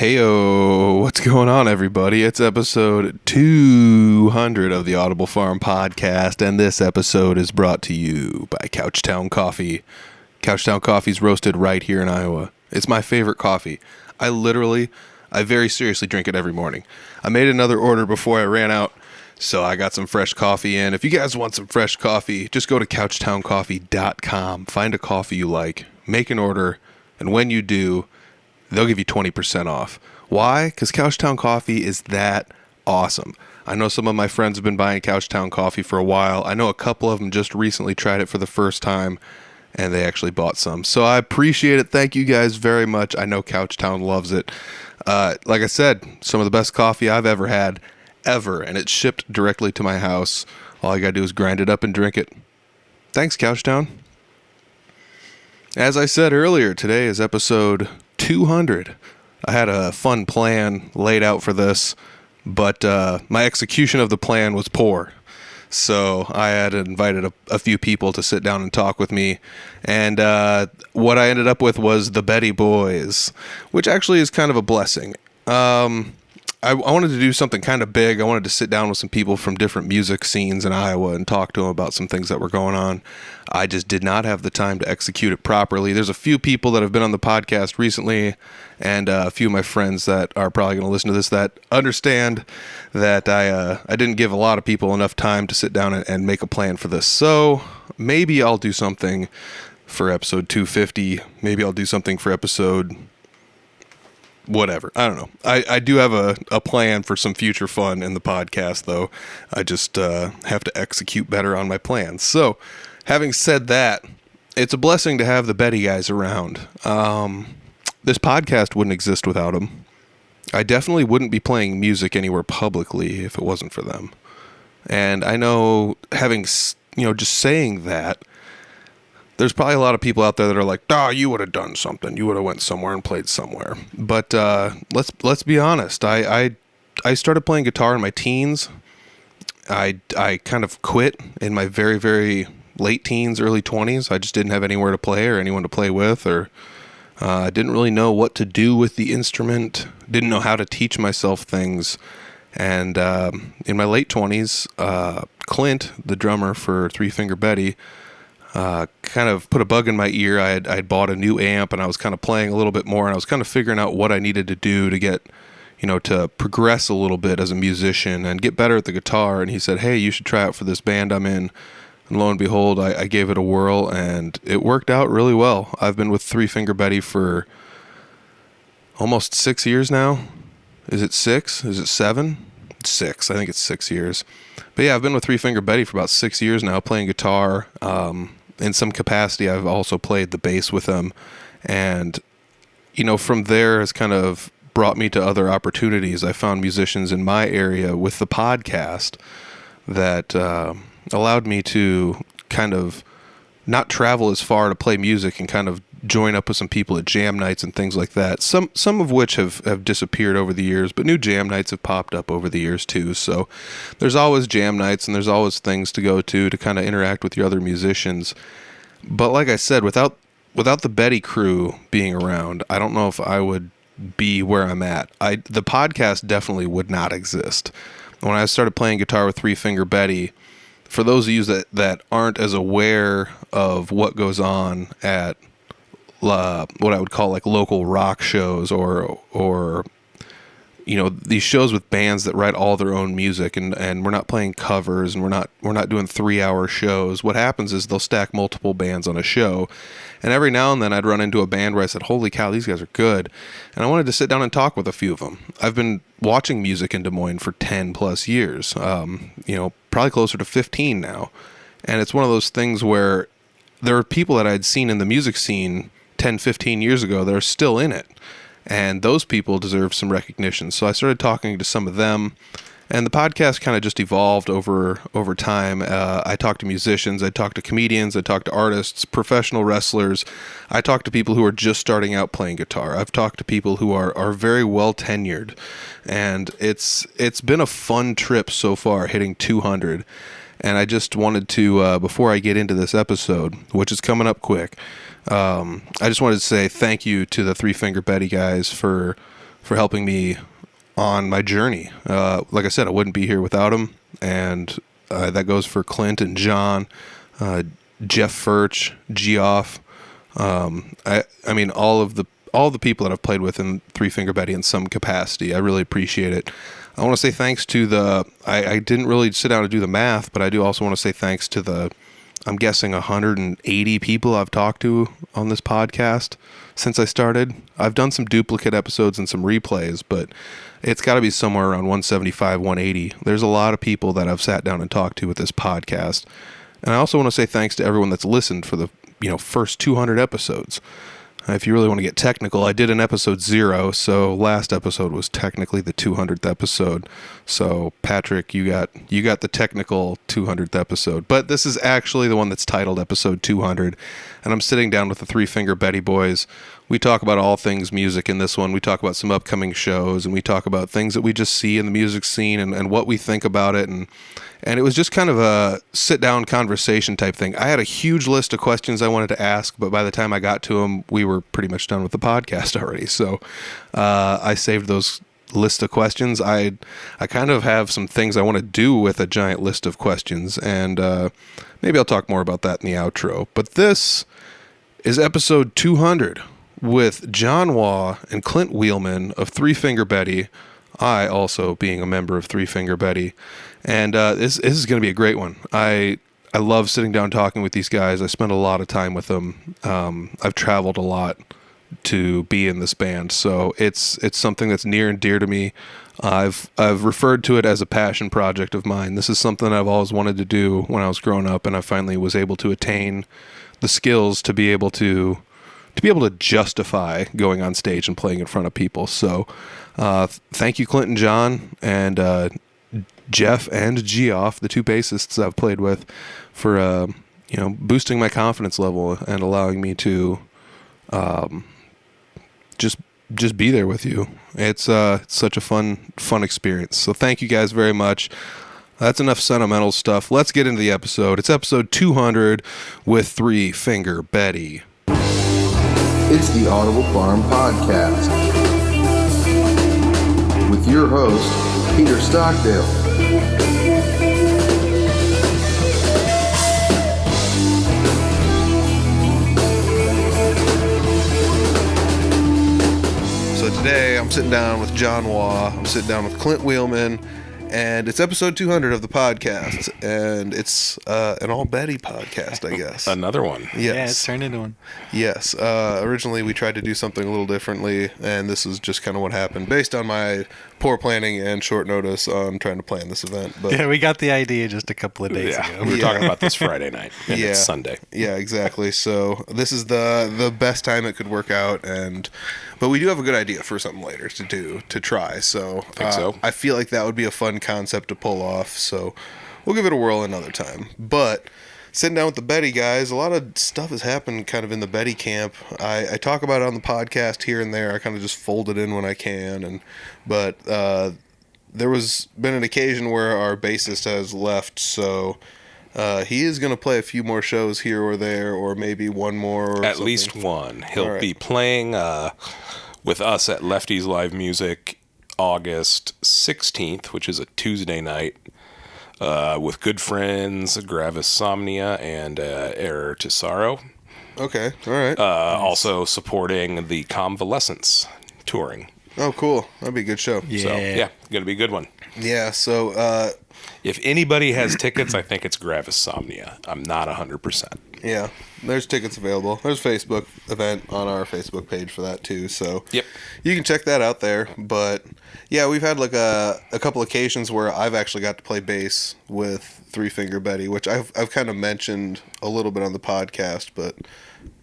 Heyo, what's going on, everybody? It's episode 200 of the Audible Farm podcast, and this episode is brought to you by Couchtown Coffee. Couchtown Coffee's roasted right here in Iowa. It's my favorite coffee. I very seriously drink it every morning. I made another order before I ran out, so I got some fresh coffee in. If you guys want some fresh coffee, just go to couchtowncoffee.com. Find a coffee you like, make an order, and when you do, they'll give you 20% off. Why? Because Couchtown Coffee is that awesome. I know some of my friends have been buying Couchtown Coffee for a while. I know a couple of them just recently tried it for the first time, and they actually bought some. So I appreciate it. Thank you guys very much. I know Couchtown loves it. Like I said, some of the best coffee I've ever had, and it's shipped directly to my house. All you gotta do is grind it up and drink it. Thanks, Couchtown. As I said earlier, today is episode 200. I had a fun plan laid out for this, but my execution of the plan was poor. So I had invited a few people to sit down and talk with me, and what I ended up with was the Betty Boys, which actually is kind of a blessing. I wanted to do something kind of big. I wanted to sit down with some people from different music scenes in Iowa and talk to them about some things that were going on. I just did not have the time to execute it properly. There's a few people that have been on the podcast recently, and a few of my friends that are probably going to listen to this that understand that I didn't give a lot of people enough time to sit down and make a plan for this. So maybe I'll do something for episode 250. Maybe I'll do something for episode whatever. I don't know. I do have a plan for some future fun in the podcast, though. I just have to execute better on my plans. So, having said that, it's a blessing to have the Betty guys around. This podcast wouldn't exist without them. I definitely wouldn't be playing music anywhere publicly if it wasn't for them. And I know, just saying that, there's probably a lot of people out there that are like, you would have done something. You would have went somewhere and played somewhere. But let's be honest. I started playing guitar in my teens. I kind of quit in my very, very late teens, early 20s. I just didn't have anywhere to play or anyone to play with, or I didn't really know what to do with the instrument. Didn't know how to teach myself things. And in my late 20s, Clint, the drummer for Three Finger Betty, kind of put a bug in my ear. I had bought a new amp, and I was kind of playing a little bit more, and I was kind of figuring out what I needed to do to get, to progress a little bit as a musician and get better at the guitar. And he said, hey, you should try out for this band I'm in. And lo and behold, I gave it a whirl, and it worked out really well. I've been with Three Finger Betty for almost 6 years now. Is it 6? Is it 7? It's 6. I think it's 6 years. But yeah, I've been with Three Finger Betty for about 6 years now, playing guitar. In some capacity, I've also played the bass with them. And, from there has kind of brought me to other opportunities. I found musicians in my area with the podcast that allowed me to kind of not travel as far to play music and kind of join up with some people at jam nights and things like that. Some of which have disappeared over the years, but new jam nights have popped up over the years too. So there's always jam nights and there's always things to go to kind of interact with your other musicians. But like I said, without the Betty crew being around, I don't know if I would be where I'm at. The podcast definitely would not exist. When I started playing guitar with Three Finger Betty, for those of you that aren't as aware of what goes on at what I would call like local rock shows or these shows with bands that write all their own music, and we're not playing covers, and we're not doing 3-hour shows. What happens is they'll stack multiple bands on a show, and every now and then I'd run into a band where I said, holy cow, these guys are good, and I wanted to sit down and talk with a few of them. I've been watching music in Des Moines for 10 plus years, probably closer to 15 now, and it's one of those things where there are people that I'd seen in the music scene 10, 15 years ago that are still in it. And those people deserve some recognition. So I started talking to some of them, and the podcast kind of just evolved over time. I talked to musicians, I talked to comedians, I talked to artists, professional wrestlers. I talked to people who are just starting out playing guitar. I've talked to people who are very well tenured, and it's been a fun trip so far, hitting 200. And I just wanted to, before I get into this episode, which is coming up quick, I just wanted to say thank you to the Three Finger Betty guys for for helping me on my journey. Like I said, I wouldn't be here without them, and that goes for Clint and John, Jeff Furch, Geoff. I mean, all the people that I've played with in Three Finger Betty in some capacity. I really appreciate it. I want to say thanks to I didn't really sit down and do the math, but I do also want to say thanks to I'm guessing 180 people I've talked to on this podcast since I started. I've done some duplicate episodes and some replays, but it's got to be somewhere around 175, 180. There's a lot of people that I've sat down and talked to with this podcast. And I also want to say thanks to everyone that's listened for the first 200 episodes. If you really want to get technical, I did an episode 0, so last episode was technically the 200th episode. So Patrick, you got the technical 200th episode, but this is actually the one that's titled episode 200, and I'm sitting down with the Three Finger Betty boys. We talk about all things music in this one. We talk about some upcoming shows, and we talk about things that we just see in the music scene and what we think about it, and it was just kind of a sit-down conversation type thing. I had a huge list of questions I wanted to ask, but by the time I got to them, we were pretty much done with the podcast already. So I saved those list of questions. I kind of have some things I want to do with a giant list of questions, and maybe I'll talk more about that in the outro. But this is episode 200 with John Waugh and Clint Wheelman of Three Finger Betty, I also being a member of Three Finger Betty. And this is going to be a great one. I love sitting down talking with these guys. I spend a lot of time with them. I've traveled a lot to be in this band, so it's something that's near and dear to me. I've referred to it as a passion project of mine. This is something I've always wanted to do when I was growing up, and I finally was able to attain the skills to be able to justify going on stage and playing in front of people. So thank you, Clint and John, and Jeff and Geoff, the two bassists I've played with, for boosting my confidence level and allowing me to just be there with you. It's such a fun experience. So thank you guys very much. That's enough sentimental stuff. Let's get into the episode. It's episode 200 with Three Finger Betty. It's the Audible Farm Podcast with your host, Peter Stockdale. So today I'm sitting down with John Waugh, I'm sitting down with Clint Wheelman, and it's episode 200 of the podcast, and it's an all Betty podcast, I guess. Another one. Yes. Yeah, it's turned into one. Yes. Originally we tried to do something a little differently, and this is just kind of what happened based on my poor planning and short notice on trying to plan this event. But Yeah, we got the idea just a couple of days ago. We were talking about this Friday night, and it's Sunday. Yeah, exactly. So this is the best time it could work out, but we do have a good idea for something later to try. So I feel like that would be a fun concept to pull off. So we'll give it a whirl another time. But sitting down with the Betty guys, a lot of stuff has happened kind of in the Betty camp. I talk about it on the podcast here and there. I kind of just fold it in when I can. But there was been an occasion where our bassist has left, so he is going to play a few more shows here or there, or maybe one more. Or at something. least one. He'll be playing with us at Lefty's Live Music August 16th, which is a Tuesday night, with good friends Gravis Somnia and Error to Sorrow. Okay, all right. Also supporting the Convalescence touring. Oh, cool. That'd be a good show. Yeah. So, going to be a good one. Yeah, so... if anybody has tickets, I think it's Gravis Somnia. I'm not 100%. Yeah, there's tickets available. There's a Facebook event on our Facebook page for that too, so Yep. You can check that out there. But yeah, we've had like a couple occasions where I've actually got to play bass with Three Finger Betty, which I've kind of mentioned a little bit on the podcast. But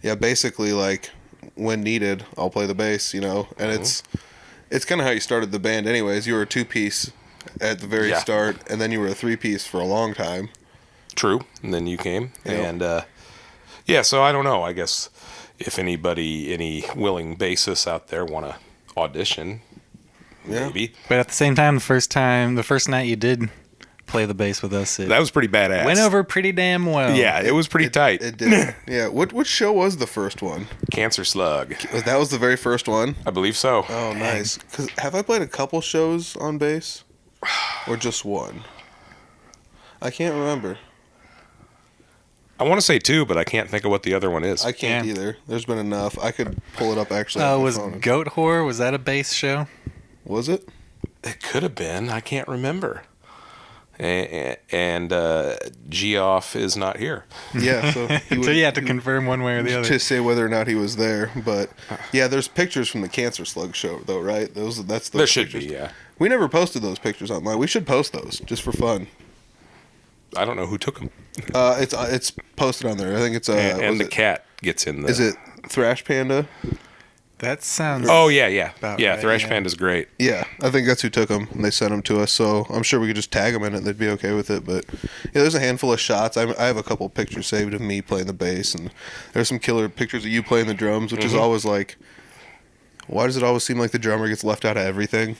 yeah, basically like when needed, I'll play the bass, and it's kind of how you started the band anyways. You were a 2-piece at the very start, and then you were a 3-piece for a long time. True. And then you came. Yep. And so I don't know. I guess if any willing bassists out there want to audition, maybe. But at the same time, the first night you did play the bass with us. That was pretty badass. Went over pretty damn well. Yeah, it was pretty tight. It did. Yeah. What show was the first one? Cancer Slug. That was the very first one? I believe so. Oh, nice. 'Cause have I played a couple shows on bass? Or just one? I can't remember. I want to say 2, but I can't think of what the other one is. I can't either. There's been enough. I could pull it up actually. Was Goat Horror, was that a bass show? Was it? It could have been. I can't remember. And Geoff is not here. Yeah, so So you have to confirm one way or the other. To say whether or not he was there, but yeah, there's pictures from the Cancer Slug show though, right? That's There should pictures. be, yeah. We never posted those pictures online. We should post those just for fun. I don't know who took them. It's posted on there. I think it's And the cat gets in there. Is it Thrash Panda? That sounds... Oh, yeah. About Yeah, right, Thrash yeah. Panda's great. Yeah, I think that's who took them, and they sent them to us. So I'm sure we could just tag them in it; they'd be okay with it. But yeah, there's a handful of shots. I have a couple pictures saved of me playing the bass, and there's some killer pictures of you playing the drums, which is always like, why does it always seem like the drummer gets left out of everything?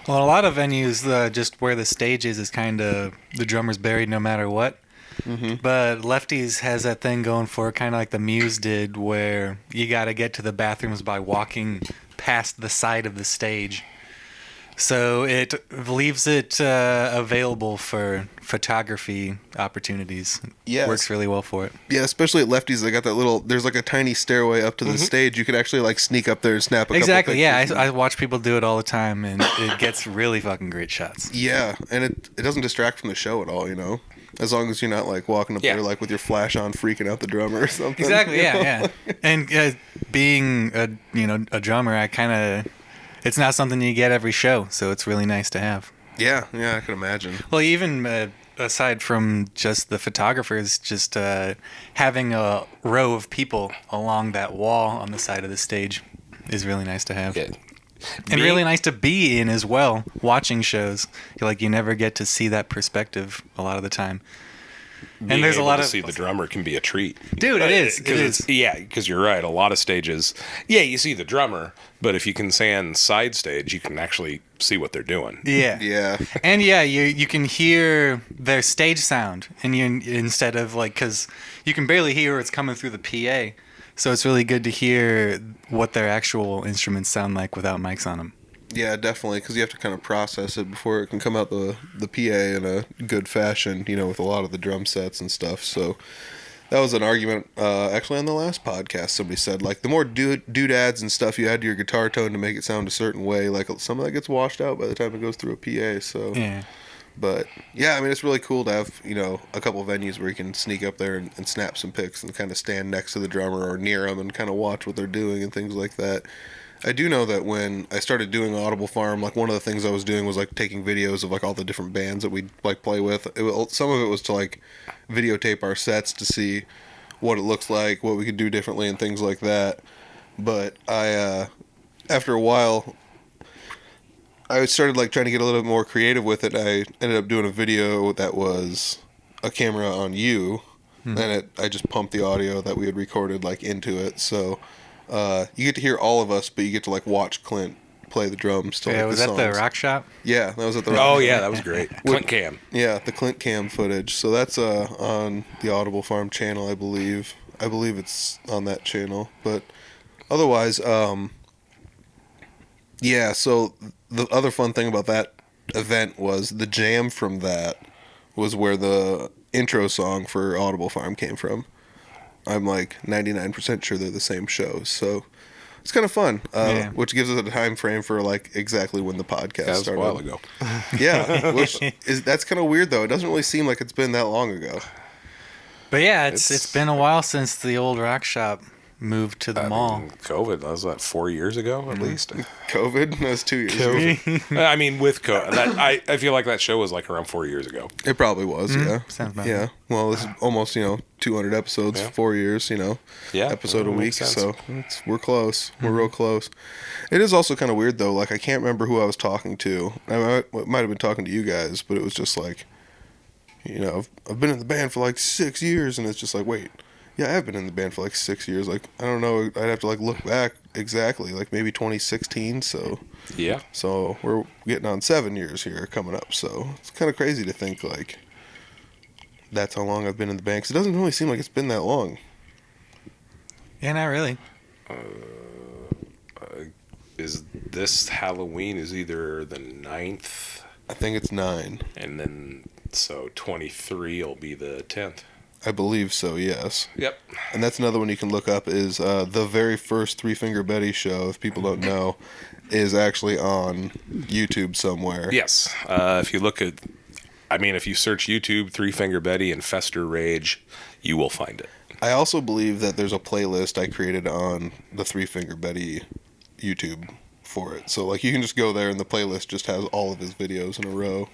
Well, a lot of venues, just where the stage is kind of the drummer's buried no matter what. Mm-hmm. But Lefties has that thing going for it, kind of like the Muse did, where you got to get to the bathrooms by walking past the side of the stage. So it leaves it available for photography opportunities. Yes. Works really well for it. Yeah, especially at Lefties, they got that little. There's like a tiny stairway up to the stage. You could actually like sneak up there and snap a Exactly. couple Yeah, pictures. I watch people do it all the time, and it gets really fucking great shots. Yeah, and it doesn't distract from the show at all, you know. As long as you're not like walking up there like with your flash on, freaking out the drummer or something. Exactly. you know? Yeah. And being a drummer, I kind of. It's not something you get every show, so it's really nice to have. Yeah, I can imagine. Well, even aside from just the photographers, just having a row of people along that wall on the side of the stage is really nice to have. Yeah. And really nice to be in as well, watching shows. You never get to see that perspective a lot of the time. And there's a lot of see the drummer can be a treat, dude. It is. Because you're right. A lot of stages, you see the drummer, but if you can stand side stage, you can actually see what they're doing. Yeah. And you can hear their stage sound, and instead of because you can barely hear it's coming through the PA, so it's really good to hear what their actual instruments sound like without mics on them. Yeah, definitely, because you have to kind of process it before it can come out the PA in a good fashion, with a lot of the drum sets and stuff. So that was an argument, actually, on the last podcast. Somebody said, the more doodads and stuff you add to your guitar tone to make it sound a certain way, some of that gets washed out by the time it goes through a PA. So, yeah. But, yeah, it's really cool to have, a couple of venues where you can sneak up there and snap some pics and kind of stand next to the drummer or near them and kind of watch what they're doing and things like that. I do know that when I started doing Audible Farm, one of the things I was doing was taking videos of all the different bands that we'd play with. Some of it was to videotape our sets to see what it looks like, what we could do differently, and things like that. But I, after a while, I started trying to get a little bit more creative with it. I ended up doing a video that was a camera on you, and I just pumped the audio that we had recorded into it. So. You get to hear all of us, but you get to watch Clint play the drums. To, was that the Rock Shop? Yeah, that was at the Rock Shop. Oh yeah, that was great. Clint Cam. Yeah, the Clint Cam footage. So that's on the Audible Farm channel, I believe. I believe it's on that channel. But otherwise, yeah. So the other fun thing about that event was the jam from that was where the intro song for Audible Farm came from. I'm 99% sure they're the same shows, so it's kind of fun. Which gives us a time frame for exactly when the podcast started. A while ago. Yeah, that's kind of weird though. It doesn't really seem like it's been that long ago. But yeah, it's been a while since the old Rock Shop moved to the mall. COVID, that was 4 years ago at least. COVID? That was 2 years ago. With COVID, I feel like that show was around 4 years ago. It probably was, yeah. Sounds about yeah. right. Well, this is almost 200 episodes, 4 years, episode a week. So we're close. We're real close. It is also kind of weird though. I can't remember who I was talking to. I might have been talking to you guys, but it was just I've been in the band for 6 years, and it's just wait. Yeah, I have been in the band for like 6 years. Like, I don't know. I'd have to like look back exactly. Like maybe 2016. So Yeah. So we're getting on 7 years here coming up. So it's kind of crazy to think like that's how long I've been in the band. 'Cause it doesn't really seem like it's been that long. Yeah, not really. Is this Halloween is either the 9th, I think it's 9. and then so 23 will be the 10th. I believe so, yes. Yep. And that's another one you can look up is the very first Three Finger Betty show, if people don't know, is actually on YouTube somewhere. Yes. If you look at, if you search YouTube, Three Finger Betty and Fester Rage, you will find it. I also believe that there's a playlist I created on the Three Finger Betty YouTube for it. So like you can just go there and the playlist just has all of his videos in a row.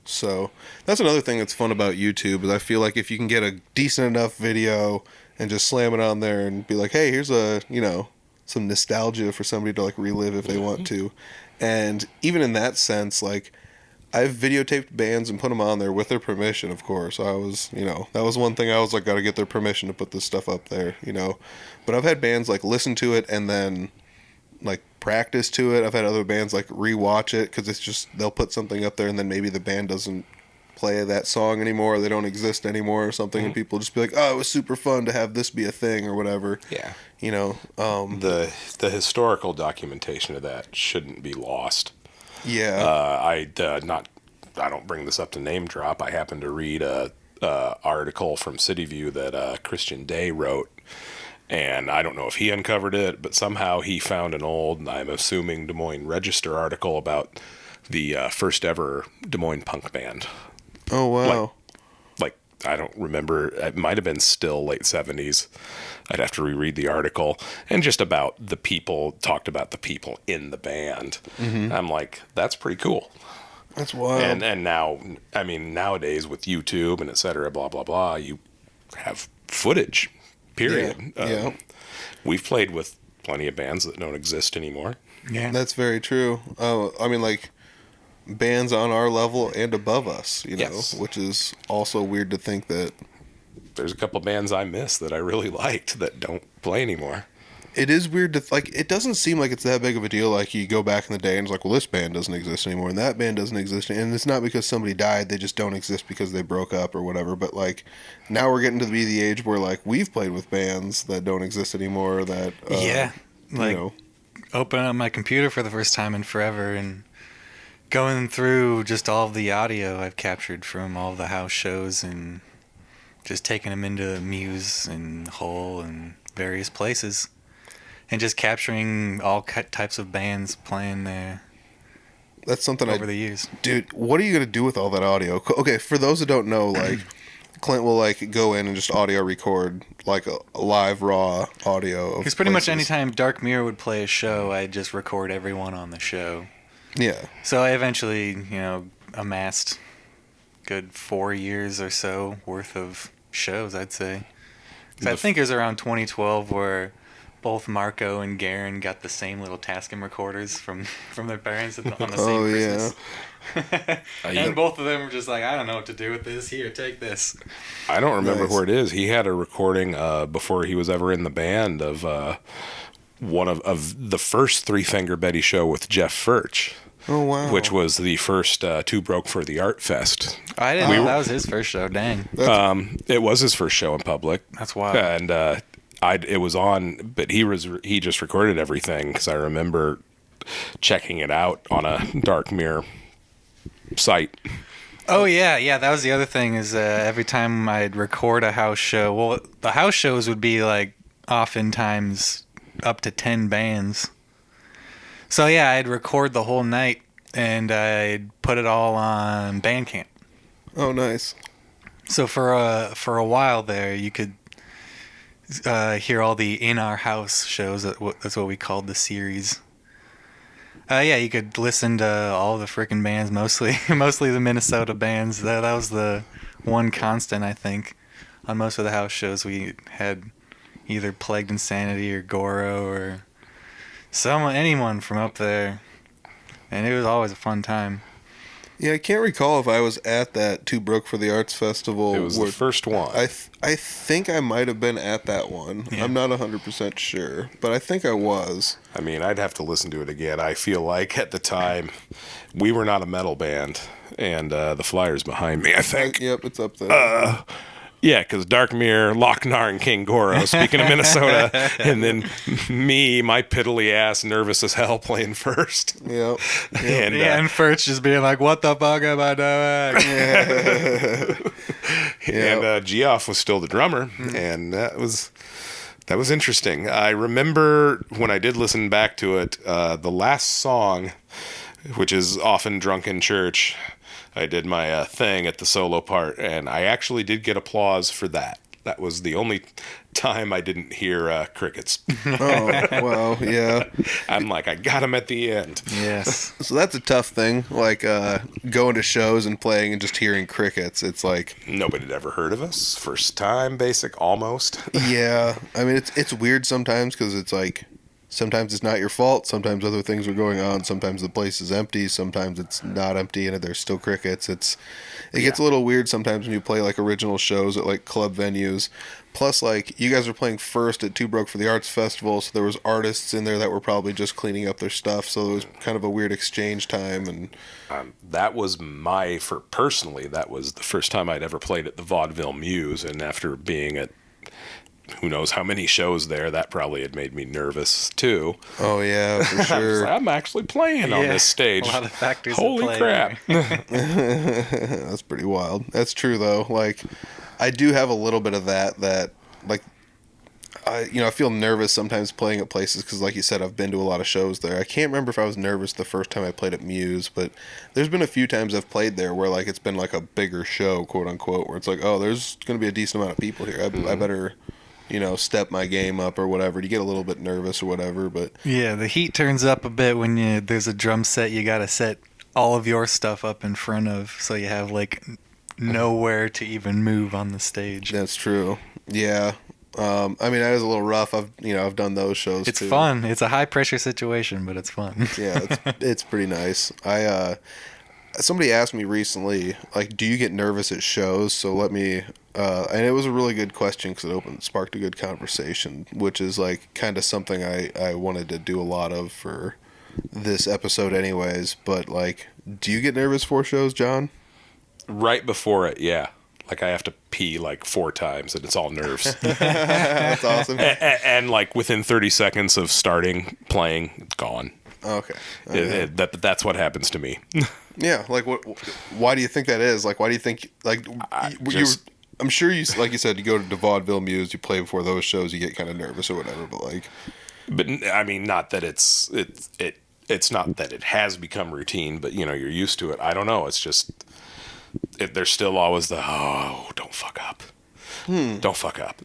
So that's another thing that's fun about YouTube is I feel like if you can get a decent enough video and just slam it on there and be like, hey, here's some nostalgia for somebody to like relive if they want to. And even in that sense, like I've videotaped bands and put them on there with their permission, of course. I was, that was one thing I was like, got to get their permission to put this stuff up there, But I've had bands like listen to it and then like practice to it. I've had other bands like rewatch it because it's just they'll put something up there and then maybe the band doesn't play that song anymore, or they don't exist anymore or something, and people just be like, oh, it was super fun to have this be a thing or whatever. Yeah. The historical documentation of that shouldn't be lost. Yeah. I don't bring this up to name drop. I happened to read a article from City View that Christian Day wrote. And I don't know if he uncovered it, but somehow he found an old, I'm assuming, Des Moines Register article about the first ever Des Moines punk band. Oh, wow. Like I don't remember. It might have been still late 70s. I'd have to reread the article. And just about talked about the people in the band. Mm-hmm. I'm like, that's pretty cool. That's wild. And now, nowadays with YouTube and et cetera, blah, blah, blah, you have footage. Period. Yeah. We've played with plenty of bands that don't exist anymore. Yeah. That's very true. Like bands on our level and above us, Yes. which is also weird to think that. There's a couple bands I miss that I really liked that don't play anymore. It is weird to it doesn't seem like it's that big of a deal. Like you go back in the day and it's like, well, this band doesn't exist anymore and that band doesn't exist. And it's not because somebody died. They just don't exist because they broke up or whatever. But like now we're getting to be the age where like we've played with bands that don't exist anymore that, open up my computer for the first time in forever and going through just all of the audio I've captured from all the house shows and just taking them into Muse and Hull and various places. And just capturing all types of bands playing there. That's something over the years. Dude, what are you going to do with all that audio? Okay, for those that don't know, like, Clint will, like, go in and just audio record, like, a live, raw audio of Because pretty places. much anytime Dark Mirror would play a show, I'd just record everyone on the show. Yeah. So I eventually, amassed good 4 years or so worth of shows, I'd say. I think it was around 2012 where both Marco and Garen got the same little Tascam recorders from their parents on the same Christmas. Yeah. And both of them were just like, I don't know what to do with this. Here, take this. I don't remember where it is. He had a recording before he was ever in the band of one of the first Three Finger Betty show with Jeff Furch. Oh, wow. Which was the first Two Broke for the Art Fest. I didn't know that was his first show. Dang. It was his first show in public. That's wild. And it was on, but he just recorded everything because I remember checking it out on a Dark Mirror site. Oh yeah, that was the other thing is every time I'd record a house show, well, the house shows would be like oftentimes up to 10 bands. So yeah, I'd record the whole night and I'd put it all on Bandcamp. Oh, nice. So for a while there, you could hear all the In Our House shows. That's what we called the series. You could listen to all the frickin' bands, mostly the Minnesota bands. That was the one constant, I think, on most of the house shows. We had either Plagued Insanity or Goro or anyone from up there, and it was always a fun time. Yeah, I can't recall if I was at that Two Brook for the Arts Festival. It was the first one. I think I might have been at that one. Yeah. I'm not 100% sure, but I think I was. I mean, I'd have to listen to it again. I feel like at the time, we were not a metal band, and the flyer's behind me, I think. Yep, it's up there. Yeah, because Darkmere, Lochnar, and King Goro, speaking of Minnesota, and then me, my piddly ass, nervous as hell, playing first. Yep. And, And Furch just being like, what the fuck am I doing? and Geoff was still the drummer, and that was interesting. I remember when I did listen back to it, the last song, which is Often Drunk in Church, I did my thing at the solo part, and I actually did get applause for that. That was the only time I didn't hear crickets. Oh, well, yeah. I'm like, I got him at the end. Yes. So that's a tough thing, like going to shows and playing and just hearing crickets. It's like... Nobody had ever heard of us. First time, basic, almost. Yeah. I mean, it's weird sometimes because it's like... Sometimes it's not your fault. Sometimes other things are going on. Sometimes the place is empty. Sometimes it's not empty and there's still crickets. It gets a little weird sometimes when you play like original shows at like club venues. Plus, like, you guys were playing first at Two Broke for the Arts Festival, so there was artists in there that were probably just cleaning up their stuff. So it was kind of a weird exchange time. And That was personally, that was the first time I'd ever played at the Vaudeville Muse, and after being at who knows how many shows there, that probably had made me nervous too. Oh yeah, for I was sure. like, I'm actually playing on this stage. A lot of factors. Holy crap. That's pretty wild. That's true though. Like, I do have a little bit of that like, I feel nervous sometimes playing at places because, like you said, I've been to a lot of shows there. I can't remember if I was nervous the first time I played at Muse, but there's been a few times I've played there where, like, it's been like a bigger show, quote unquote, where it's like, oh, there's going to be a decent amount of people here. I better, step my game up or whatever. You get a little bit nervous or whatever, but Yeah, the heat turns up a bit when there's a drum set you got to set all of your stuff up in front of, so you have, like, nowhere to even move on the stage. that's true. Yeah. I mean, that is a little rough. I've done those shows. It's too. fun. It's a high pressure situation, but it's fun. Yeah, it's pretty nice. Somebody asked me recently, like, do you get nervous at shows? So let me, and it was a really good question because it sparked a good conversation, which is like kind of something I wanted to do a lot of for this episode anyways. But like, do you get nervous for shows, John? Right before it, yeah. Like, I have to pee like 4 times, and it's all nerves. That's awesome. and like within 30 seconds of starting playing, it's gone. Okay. That's what happens to me. Yeah, like what? Why do you think that is? Like, why do you think like I'm sure you, like you said, you go to the Vaudeville Muse, you play before those shows, you get kind of nervous or whatever. But like, I mean, not that it's not that it has become routine, but you're used to it. I don't know. It's just there's still always don't fuck up. Don't fuck up.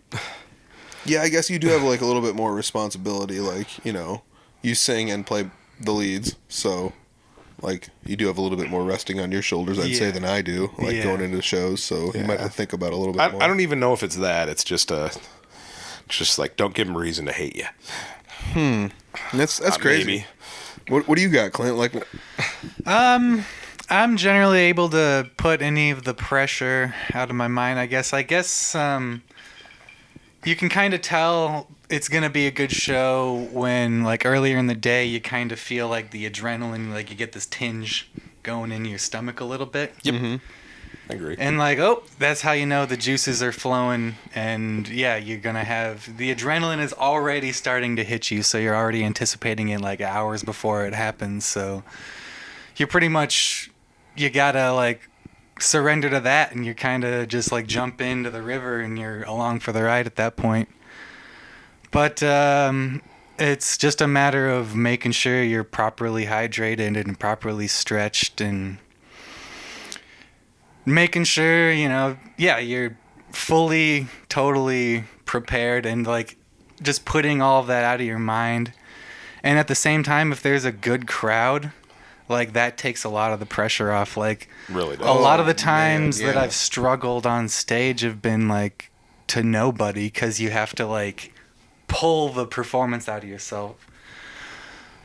yeah, I guess you do have like a little bit more responsibility. Like, you sing and play the leads, so like you do have a little bit more resting on your shoulders, I'd say, than I do. Like going into shows, so you might have to think about it a little bit more. I don't even know if it's that. It's just like, don't give them reason to hate you. That's crazy. Maybe. What do you got, Clint? Like, I'm generally able to put any of the pressure out of my mind, I guess. You can kind of tell it's going to be a good show when, like, earlier in the day, you kind of feel like the adrenaline, like you get this tinge going in your stomach a little bit. Yep. Mm-hmm. I agree. And like, that's how you know the juices are flowing. And yeah, you're going to have the adrenaline is already starting to hit you. So you're already anticipating it like hours before it happens. So you're pretty much, you got to like surrender to that. And you kind of just like jump into the river and you're along for the ride at that point. But it's just a matter of making sure you're properly hydrated and properly stretched and making sure, you're fully, totally prepared and like just putting all of that out of your mind. And at the same time, if there's a good crowd, like that takes a lot of the pressure off. Like really does. A lot of the times that I've struggled on stage have been like to nobody because you have to like pull the performance out of yourself.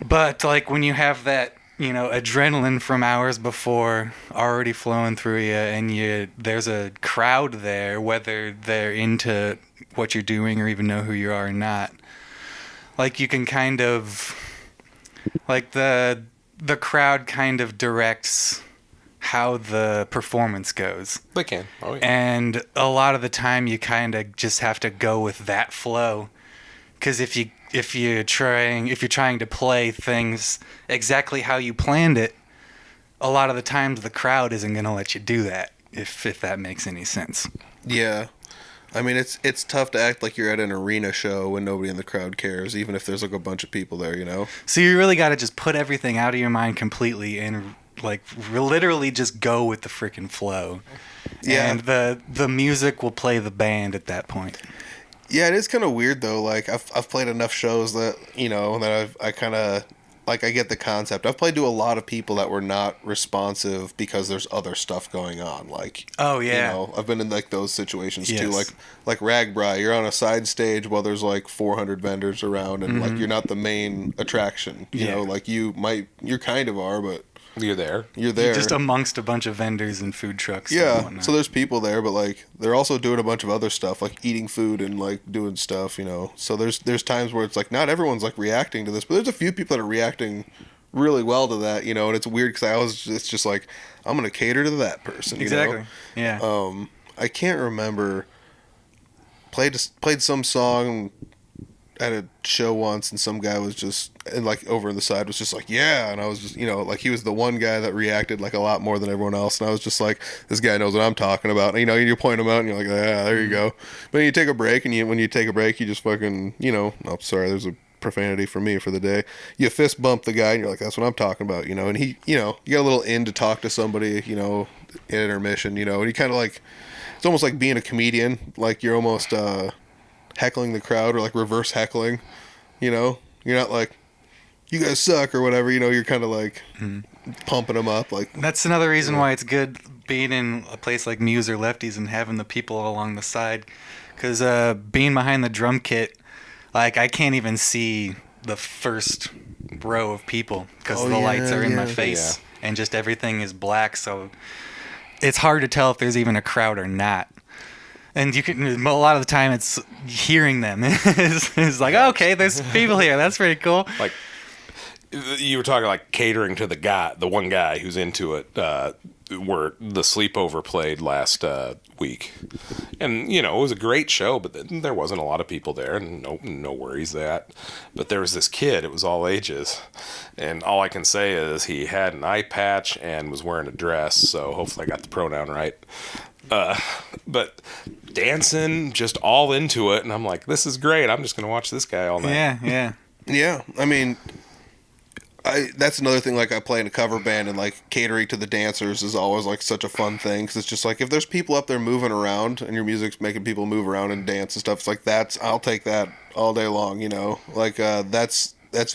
But like when you have that adrenaline from hours before already flowing through you, and there's a crowd there, whether they're into what you're doing or even know who you are or not. Like, you can kind of, like, the crowd kind of directs how the performance goes. They can. Oh, yeah. And a lot of the time you kind of just have to go with that flow, because if you're trying to play things exactly how you planned it, a lot of the times the crowd isn't going to let you do that, if that makes any sense. Yeah. I mean, it's tough to act like you're at an arena show when nobody in the crowd cares, even if there's like a bunch of people there, you know? So you really got to just put everything out of your mind completely and like literally just go with the freaking flow. Yeah. And the music will play the band at that point. Yeah, it is kind of weird though. Like I've played enough shows that, that I kind of like, I get the concept. I've played to a lot of people that were not responsive because there's other stuff going on. Like, oh yeah, I've been in like those situations yes. too. Like Ragbri, you're on a side stage while there's like 400 vendors around, and like you're not the main attraction. You know, like you kind of are, but you're there. You're there. Just amongst a bunch of vendors and food trucks. Yeah. And so there's people there, but like they're also doing a bunch of other stuff, like eating food and like doing stuff, So there's times where it's like not everyone's like reacting to this, but there's a few people that are reacting really well to that, and it's weird because it's just like I'm gonna cater to that person. Exactly. Yeah. I can't remember. Played some song at a show once, and some guy was just, and like over on the side was just like, yeah, and I was just, like he was the one guy that reacted like a lot more than everyone else, and I was just like, this guy knows what I'm talking about. And, you point him out, and you're like, yeah, there you go. But you take a break, and when you take a break, you just fucking, oh, sorry, there's a profanity for me for the day. You fist bump the guy, and you're like, that's what I'm talking about, and he, you got a little in to talk to somebody, in intermission, and you kind of like, it's almost like being a comedian, like you're almost heckling the crowd, or like reverse heckling, you're not like, you guys suck or whatever, you're kind of like pumping them up. Like, that's another reason why it's good being in a place like Muse or Lefties and having the people along the side, because being behind the drum kit, like I can't even see the first row of people because the lights are in my face and just everything is black, so it's hard to tell if there's even a crowd or not. And you can, a lot of the time it's hearing them. It's like, okay, there's people here. That's pretty cool. Like, you were talking like catering to the one guy who's into it, where the Sleepover played last week. And, it was a great show, but there wasn't a lot of people there, and no worries that. But there was this kid, it was all ages. And all I can say is he had an eye patch and was wearing a dress, so hopefully I got the pronoun right. But dancing, just all into it, and I'm like, this is great. I'm just going to watch this guy all night. Yeah. I mean, that's another thing. Like, I play in a cover band, and like catering to the dancers is always like such a fun thing, because it's just like if there's people up there moving around and your music's making people move around and dance and stuff, it's like I'll take that all day long. Like that's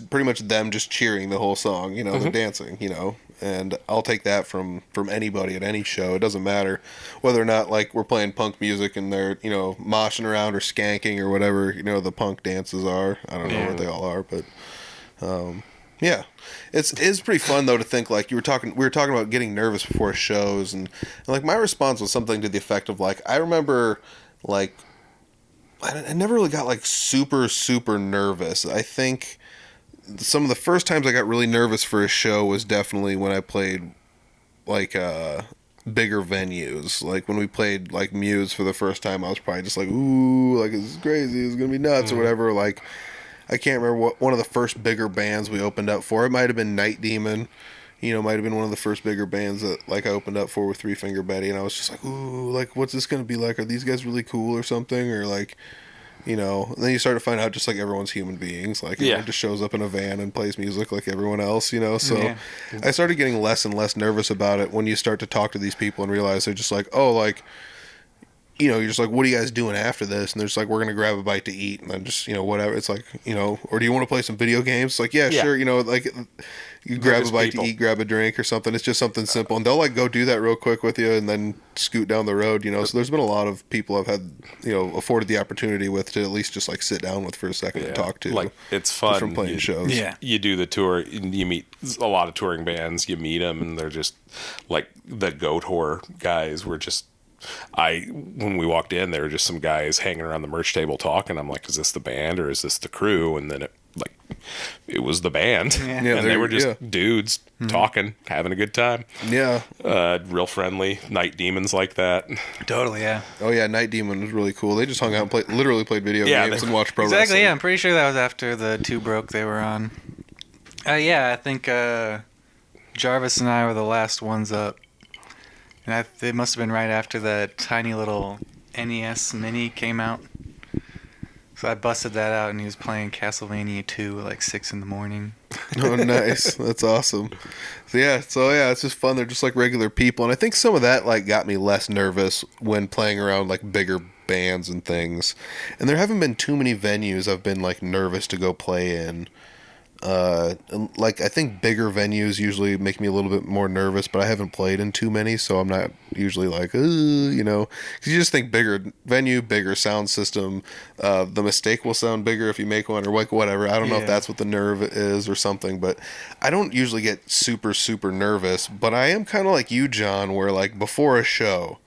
pretty much them just cheering the whole song. They're dancing. And I'll take that from anybody at any show. It doesn't matter whether or not like we're playing punk music and they're moshing around or skanking or whatever the punk dances are. I don't know what they all are, but yeah, it's pretty fun though to think like we were talking about getting nervous before shows, and like my response was something to the effect of like, I remember like I never really got like super nervous. I think some of the first times I got really nervous for a show was definitely when I played like bigger venues. Like when we played like Muse for the first time, I was probably just like, ooh, like this is crazy, it's gonna be nuts or whatever. Like I can't remember what one of the first bigger bands we opened up for. It might have been Night Demon. Might have been one of the first bigger bands that like I opened up for with Three Finger Betty, and I was just like, ooh, like what's this gonna be like? Are these guys really cool or something? Or like, and then you start to find out just like everyone's human beings. Like everyone just shows up in a van and plays music like everyone else, So I started getting less and less nervous about it when you start to talk to these people and realize they're just like, oh, like you know, you're just like, what are you guys doing after this? And they're just like, we're going to grab a bite to eat. And then just, you know, whatever. It's like, you know, or do you want to play some video games? It's like, yeah, sure. You know, like you grab a bite to eat, grab a drink or something. It's just something simple. And they'll like go do that real quick with you and then scoot down the road, you know. So there's been a lot of people I've had, you know, afforded the opportunity with to at least just like sit down with for a second and talk to. Like, it's fun. From playing shows. Yeah. You do the tour, you meet a lot of touring bands, you meet them, and they're just like the Goat Whore guys were just, when we walked in, there were just some guys hanging around the merch table talking. I'm like, is this the band or is this the crew? And then it was the band. Yeah. And they were just dudes talking, having a good time. Yeah. Real friendly. Night Demons like that. Totally, yeah. Oh yeah, Night Demon was really cool. They just hung out and literally played video games and watched pro exactly, wrestling. yeah. I'm pretty sure that was after the Two Broke they were on. Yeah, I think Jarvis and I were the last ones up. And it must have been right after that tiny little NES Mini came out. So I busted that out, and he was playing Castlevania 2 at like 6 in the morning. Oh, nice. That's awesome. So yeah, it's just fun. They're just like regular people. And I think some of that like got me less nervous when playing around like bigger bands and things. And there haven't been too many venues I've been like nervous to go play in. Like I think bigger venues usually make me a little bit more nervous, but I haven't played in too many, so I'm not usually like, you know, because you just think bigger venue, bigger sound system, the mistake will sound bigger if you make one or like whatever. I don't know if that's what the nerve is or something, but I don't usually get super, super nervous, but I am kind of like you, John, where like before a show,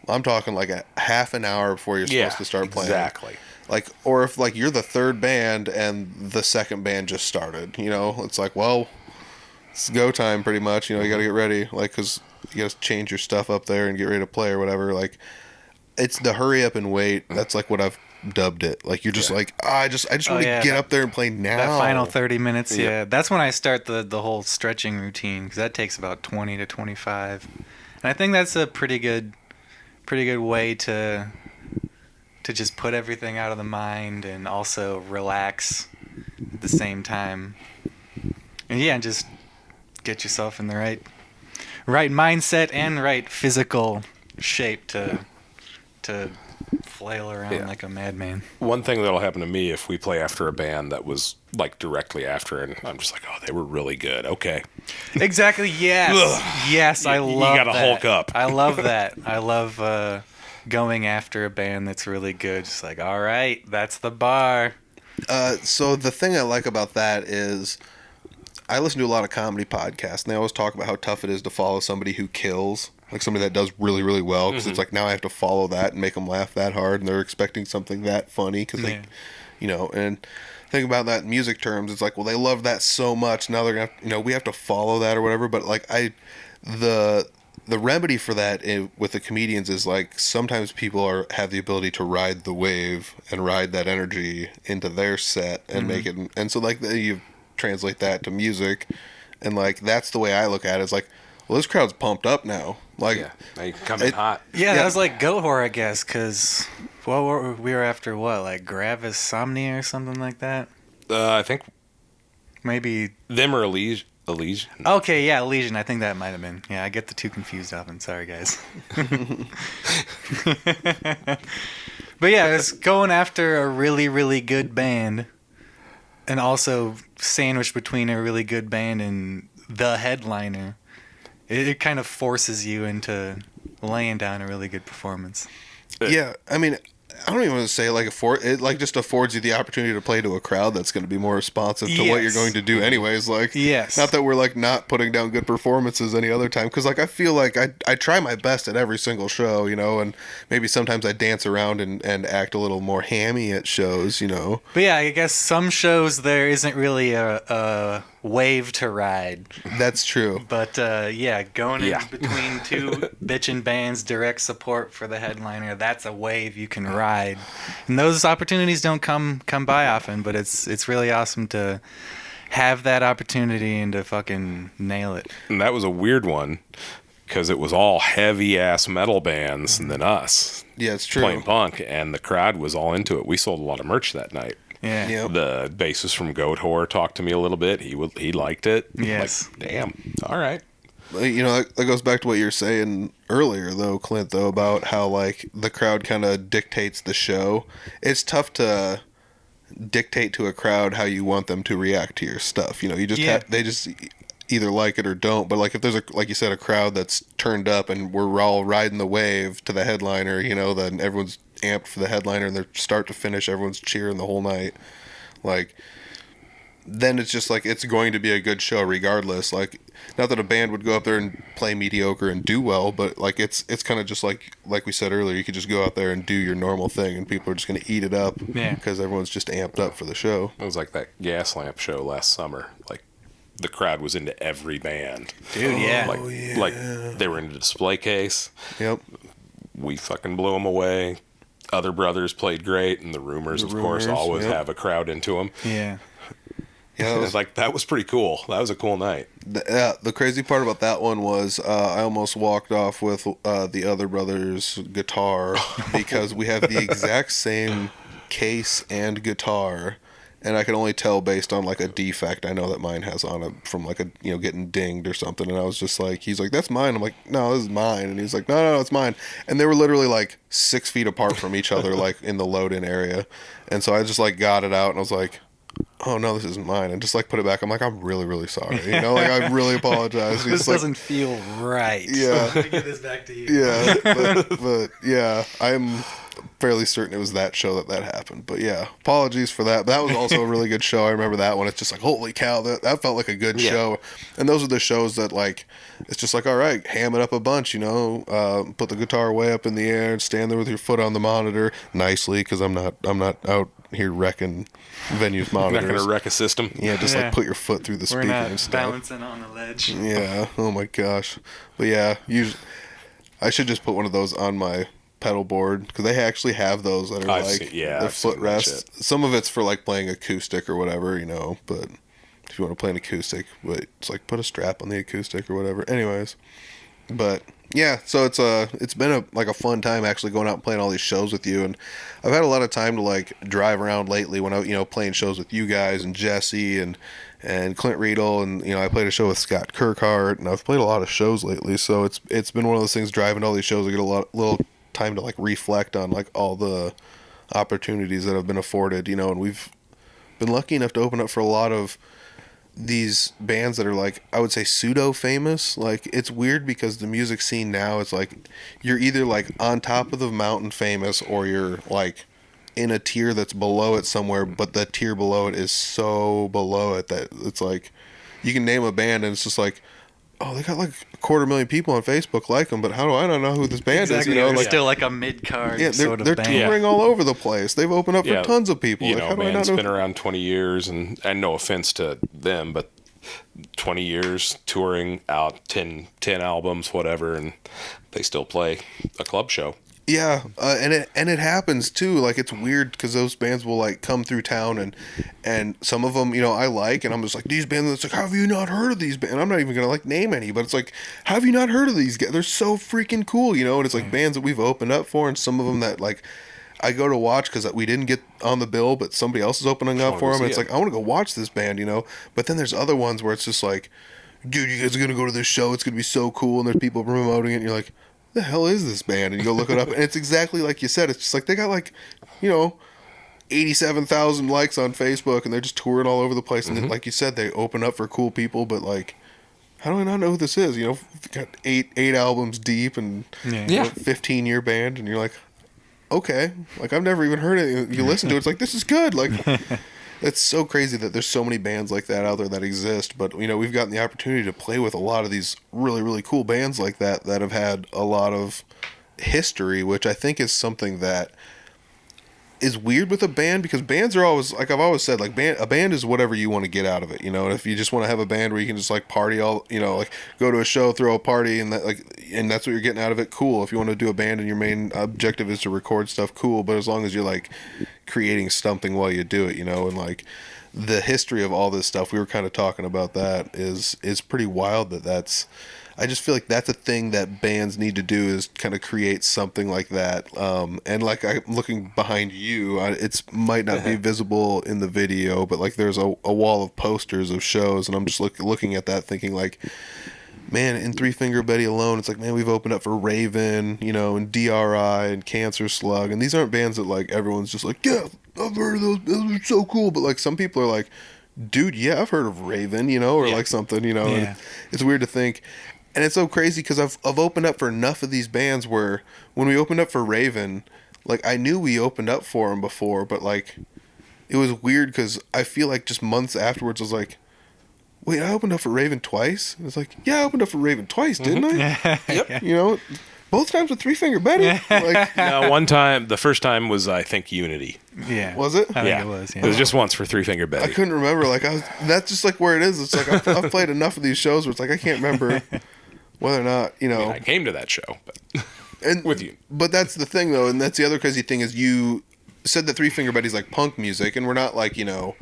I'm talking like a half an hour before you're supposed to start playing. Exactly. Like, or if like you're the third band and the second band just started, you know, it's like, well, it's go time pretty much. You know, you got to get ready, like, because you got to change your stuff up there and get ready to play or whatever. Like, it's the hurry up and wait. That's like what I've dubbed it. Like, you're just like, I just want to get up there and play now. That final 30 minutes, that's when I start the whole stretching routine, because that takes about 20 to 25. And I think that's a pretty good way to just put everything out of the mind and also relax at the same time. And just get yourself in the right mindset and right physical shape to flail around like a madman. One thing that'll happen to me if we play after a band that was like directly after, and I'm just like, oh, they were really good. Okay. Exactly. Yes. Yes. I love you gotta Hulk up. I love that. I love, going after a band that's really good. Just like, all right, that's the bar. So the thing I like about that is I listen to a lot of comedy podcasts, and they always talk about how tough it is to follow somebody who kills, like somebody that does really, really well, because it's like now I have to follow that and make them laugh that hard, and they're expecting something that funny, because they, you know, and think about that in music terms, it's like, well, they love that so much, now they're gonna have, you know, we have to follow that or whatever, but like the remedy for that with the comedians is like sometimes people have the ability to ride the wave and ride that energy into their set and make it, and so like you translate that to music, and like that's the way I look at it. It's like, well, this crowd's pumped up now. Like, they come in hot. Yeah, that was like Goat Whore, I guess, because we were after what, like Gravisomnia or something like that. I think maybe them or Elysian. Okay, yeah, Elysian. I think that might have been. Yeah, I get the two confused often. Sorry, guys. But yeah, it's going after a really, really good band, and also sandwiched between a really good band and the headliner. It kind of forces you into laying down a really good performance. Yeah, I mean, I don't even want to say like it like just affords you the opportunity to play to a crowd that's going to be more responsive to what you're going to do anyways. Like, not that we're like not putting down good performances any other time, because like I feel like I try my best at every single show, you know, and maybe sometimes I dance around and act a little more hammy at shows, you know. But yeah, I guess some shows there isn't really a wave to ride. That's true. But going in between two bitchin' bands, direct support for the headliner, that's a wave you can ride. And those opportunities don't come by often, but it's really awesome to have that opportunity and to fucking nail it. And that was a weird one, because it was all heavy ass metal bands and then us. Yeah, it's true. Playing punk, and the crowd was all into it. We sold a lot of merch that night. Yeah. Yep. The bassist from Goat Whore talked to me a little bit. He liked it. Yes. Like, damn. All right. That goes back to what you were saying earlier, though, Clint, though, about how, like, the crowd kind of dictates the show. It's tough to dictate to a crowd how you want them to react to your stuff. You just they just either like it or don't. But, like, if there's, like you said, a crowd that's turned up and we're all riding the wave to the headliner, then everyone's amped for the headliner and they're start to finish, everyone's cheering the whole night. Like, then it's just like it's going to be a good show regardless. Like, not that a band would go up there and play mediocre and do well, but like it's kind of just like we said earlier, you could just go out there and do your normal thing and people are just going to eat it up because everyone's just amped up for the show. It was like that gas lamp show last summer. Like, the crowd was into every band. Dude, yeah. Like they were into Display Case. Yep. We fucking blew them away. Other brothers played great, and the Rumors, of course, always have a crowd into them. Yeah. Yeah, that was pretty cool. That was a cool night. The crazy part about that one was I almost walked off with the other brother's guitar because we have the exact same case and guitar, and I can only tell based on like a defect I know that mine has on it from like a getting dinged or something. And I was just like, he's like, that's mine. I'm like, no, this is mine. And he's like, no, it's mine. And they were literally like 6 feet apart from each other, like in the load-in area. And so I just like got it out and I was like, oh no, this isn't mine, and just like put it back. I'm like, I'm really, really sorry. Like, I really apologize. This doesn't feel right. Yeah. Let me give this back to you. Yeah, but yeah, I'm fairly certain it was that show that happened. But yeah, apologies for that. But that was also a really good show. I remember that one. It's just like, holy cow, that felt like a good show. And those are the shows that like, it's just like, all right, ham it up a bunch, put the guitar way up in the air and stand there with your foot on the monitor nicely, because I'm not out here wrecking venues monitors. Not gonna wreck a system. Yeah, just like put your foot through the speaker and stuff. Balancing on the ledge. Yeah. Oh my gosh. But yeah, I should just put one of those on my pedal board, because they actually have those that are they're footrest. Some of it's for like playing acoustic or whatever, but if you want to play an acoustic, but it's like put a strap on the acoustic or whatever. Anyways, but yeah, so it's been a fun time actually going out and playing all these shows with you, and I've had a lot of time to like drive around lately when I playing shows with you guys and Jesse and Clint Riedel, and I played a show with Scott Kirkhart, and I've played a lot of shows lately. So it's been one of those things, driving to all these shows, I get little time to like reflect on like all the opportunities that have been afforded, and we've been lucky enough to open up for a lot of these bands that are like, I would say, pseudo famous. Like, it's weird because the music scene now, it's like you're either like on top of the mountain famous, or you're like in a tier that's below it somewhere, but the tier below it is so below it that it's like you can name a band and it's just like, oh, they got like 250,000 people on Facebook like them, but how do I not know who this band is? They're still like a mid-card sort of they're band. touring all over the place. They've opened up for tons of people. Like, band's been around 20 years, and no offense to them, but 20 years touring out 10 albums, whatever, and they still play a club show. Yeah, and it happens too. Like, it's weird because those bands will like come through town, and some of them, I like, and I'm just like, these bands. It's like, how have you not heard of these bands? And I'm not even gonna like name any, but it's like, how have you not heard of these guys? They're so freaking cool, And it's like bands that we've opened up for, and some of them that like I go to watch because we didn't get on the bill, but somebody else is opening up for them. And it's like, I want to go watch this band, But then there's other ones where it's just like, dude, you guys are gonna go to this show. It's gonna be so cool, and there's people promoting it, and you're like, the hell is this band? And you go look it up, and it's exactly like you said. It's just like they got like 87,000 likes on Facebook, and they're just touring all over the place. And then, like you said, they open up for cool people, but like, how do I not know who this is? Got eight albums deep and 15-year band, and you're like, okay, like I've never even heard it. You listen to it, it's like, this is good. Like, it's so crazy that there's so many bands like that out there that exist. But we've gotten the opportunity to play with a lot of these really, really cool bands like that have had a lot of history, which I think is something that is weird with a band, because bands are always, like I've always said, like a band is whatever you want to get out of it. And if you just want to have a band where you can just like party all, like go to a show, throw a party, and that's what you're getting out of it, cool. If you want to do a band and your main objective is to record stuff, cool. But as long as you're like creating something while you do it, and like the history of all this stuff, we were kind of talking about that, is pretty wild. I just feel like that's a thing that bands need to do, is kind of create something like that. And like I'm looking behind you, it might not be visible in the video, but like there's a wall of posters of shows, and I'm just looking at that thinking like, man, in Three Finger Betty alone, it's like, man, we've opened up for Raven, you know, and DRI and Cancer Slug, and these aren't bands that like everyone's just like, yeah, I've heard of those are so cool, but like some people are like, dude, yeah, I've heard of Raven, you know, or like something, you know. And it's weird to think. And it's so crazy because I've opened up for enough of these bands where when we opened up for Raven, like I knew we opened up for them before, but like it was weird because I feel like just months afterwards I was like, wait, I opened up for Raven twice? And it's like, yeah, I opened up for Raven twice, didn't I? Yep. You know, both times with Three Finger Betty. Like, No, one time, the first time was, I think, Unity. Yeah. was it? I think it was, yeah. It was just once for Three Finger Betty. I couldn't remember. Like that's just like where it is. It's like I've played enough of these shows where it's like I can't remember whether or not, you know. I came to that show, but and with you. But that's the thing, though, and that's the other crazy thing is you said that Three Finger Betty's like punk music, and we're not like, you know,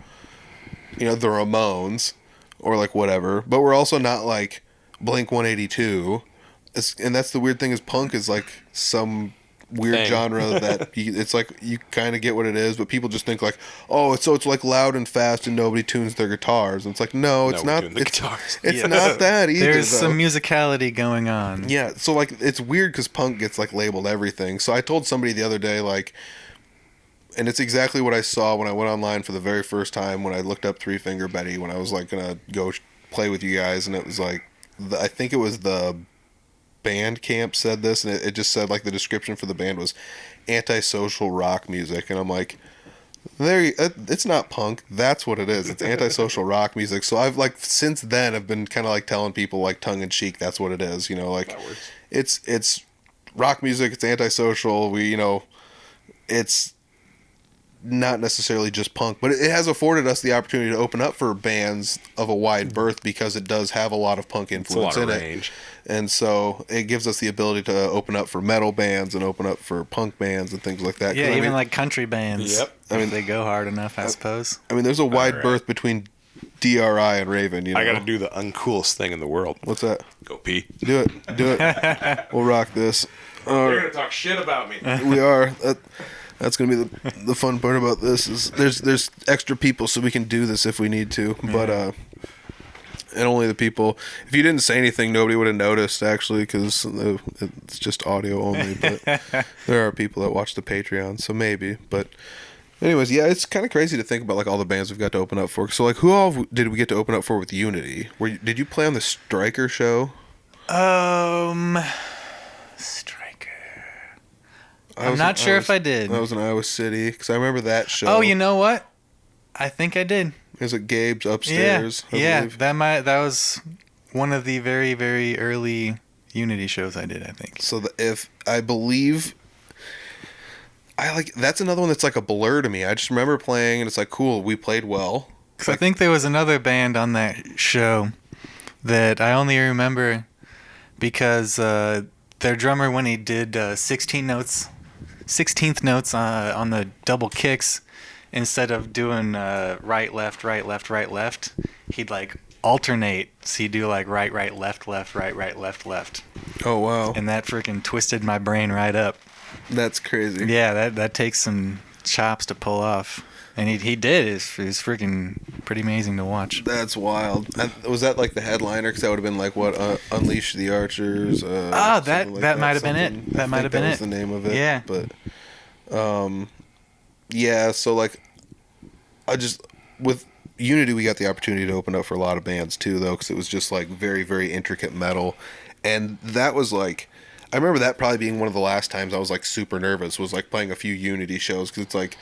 the Ramones or like whatever, but we're also not like Blink 182. And that's the weird thing is punk is like some weird genre that it's like you kind of get what it is, but people just think like, oh, it's like loud and fast and nobody tunes their guitars. And it's like, no, it's not. It's not that either. There's some musicality going on. Yeah, so like it's weird because punk gets like labeled everything. So I told somebody the other day like, and it's exactly what I saw when I went online for the very first time when I looked up Three Finger Betty when I was like gonna go play with you guys, and it was like I think it was the bandcamp said this, and it just said like the description for the band was antisocial rock music, and I'm like, it's not punk, that's what it is. It's antisocial rock music. So I've like since then I've been kind of like telling people like tongue in cheek that's what it is, you know, like it's rock music, it's antisocial, we, you know, it's not necessarily just punk, but it has afforded us the opportunity to open up for bands of a wide berth because it does have a lot of punk influence in it. And so it gives us the ability to open up for metal bands and open up for punk bands and things like that. Yeah, even like country bands. Yep. I mean, they go hard enough, I suppose. I mean, there's a wide berth between DRI and Raven. You know? I got to do the uncoolest thing in the world. What's that? Go pee. Do it. We'll rock this. You're going to talk shit about me. We are. That's gonna be the fun part about this is there's extra people so we can do this if we need to, but and only the people. If you didn't say anything, nobody would have noticed actually because it's just audio only. But there are people that watch the Patreon, so maybe. But anyways, yeah, it's kind of crazy to think about like all the bands we've got to open up for. So like, who all did we get to open up for with Unity? Did you play on the Striker show? I'm not sure if I did. I was in Iowa City because I remember that show. Oh, you know what? I think I did. It was at Gabe's upstairs. Yeah, that was one of the very, very early Unity shows I did, I think. So if I believe, that's another one that's like a blur to me. I just remember playing and it's like, cool, we played well. Because I think there was another band on that show that I only remember because their drummer, when he did 16th notes on the double kicks, instead of doing right, left, right, left, right, left, he'd like alternate. So he'd do like right, right, left, left, right, right, left, left. Oh, wow. And that freaking twisted my brain right up. That's crazy. Yeah, that takes some chops to pull off. And he did. It's freaking pretty amazing to watch. That's wild. Was that like the headliner? Because that would have been like what Unleash the Archers. That might have been it. That might have been it. That was the name of it. Yeah. But, yeah. So like, with Unity, we got the opportunity to open up for a lot of bands too, though, because it was just like very, very intricate metal, and that was like. I remember that probably being one of the last times I was like super nervous, was like playing a few Unity shows, because it's like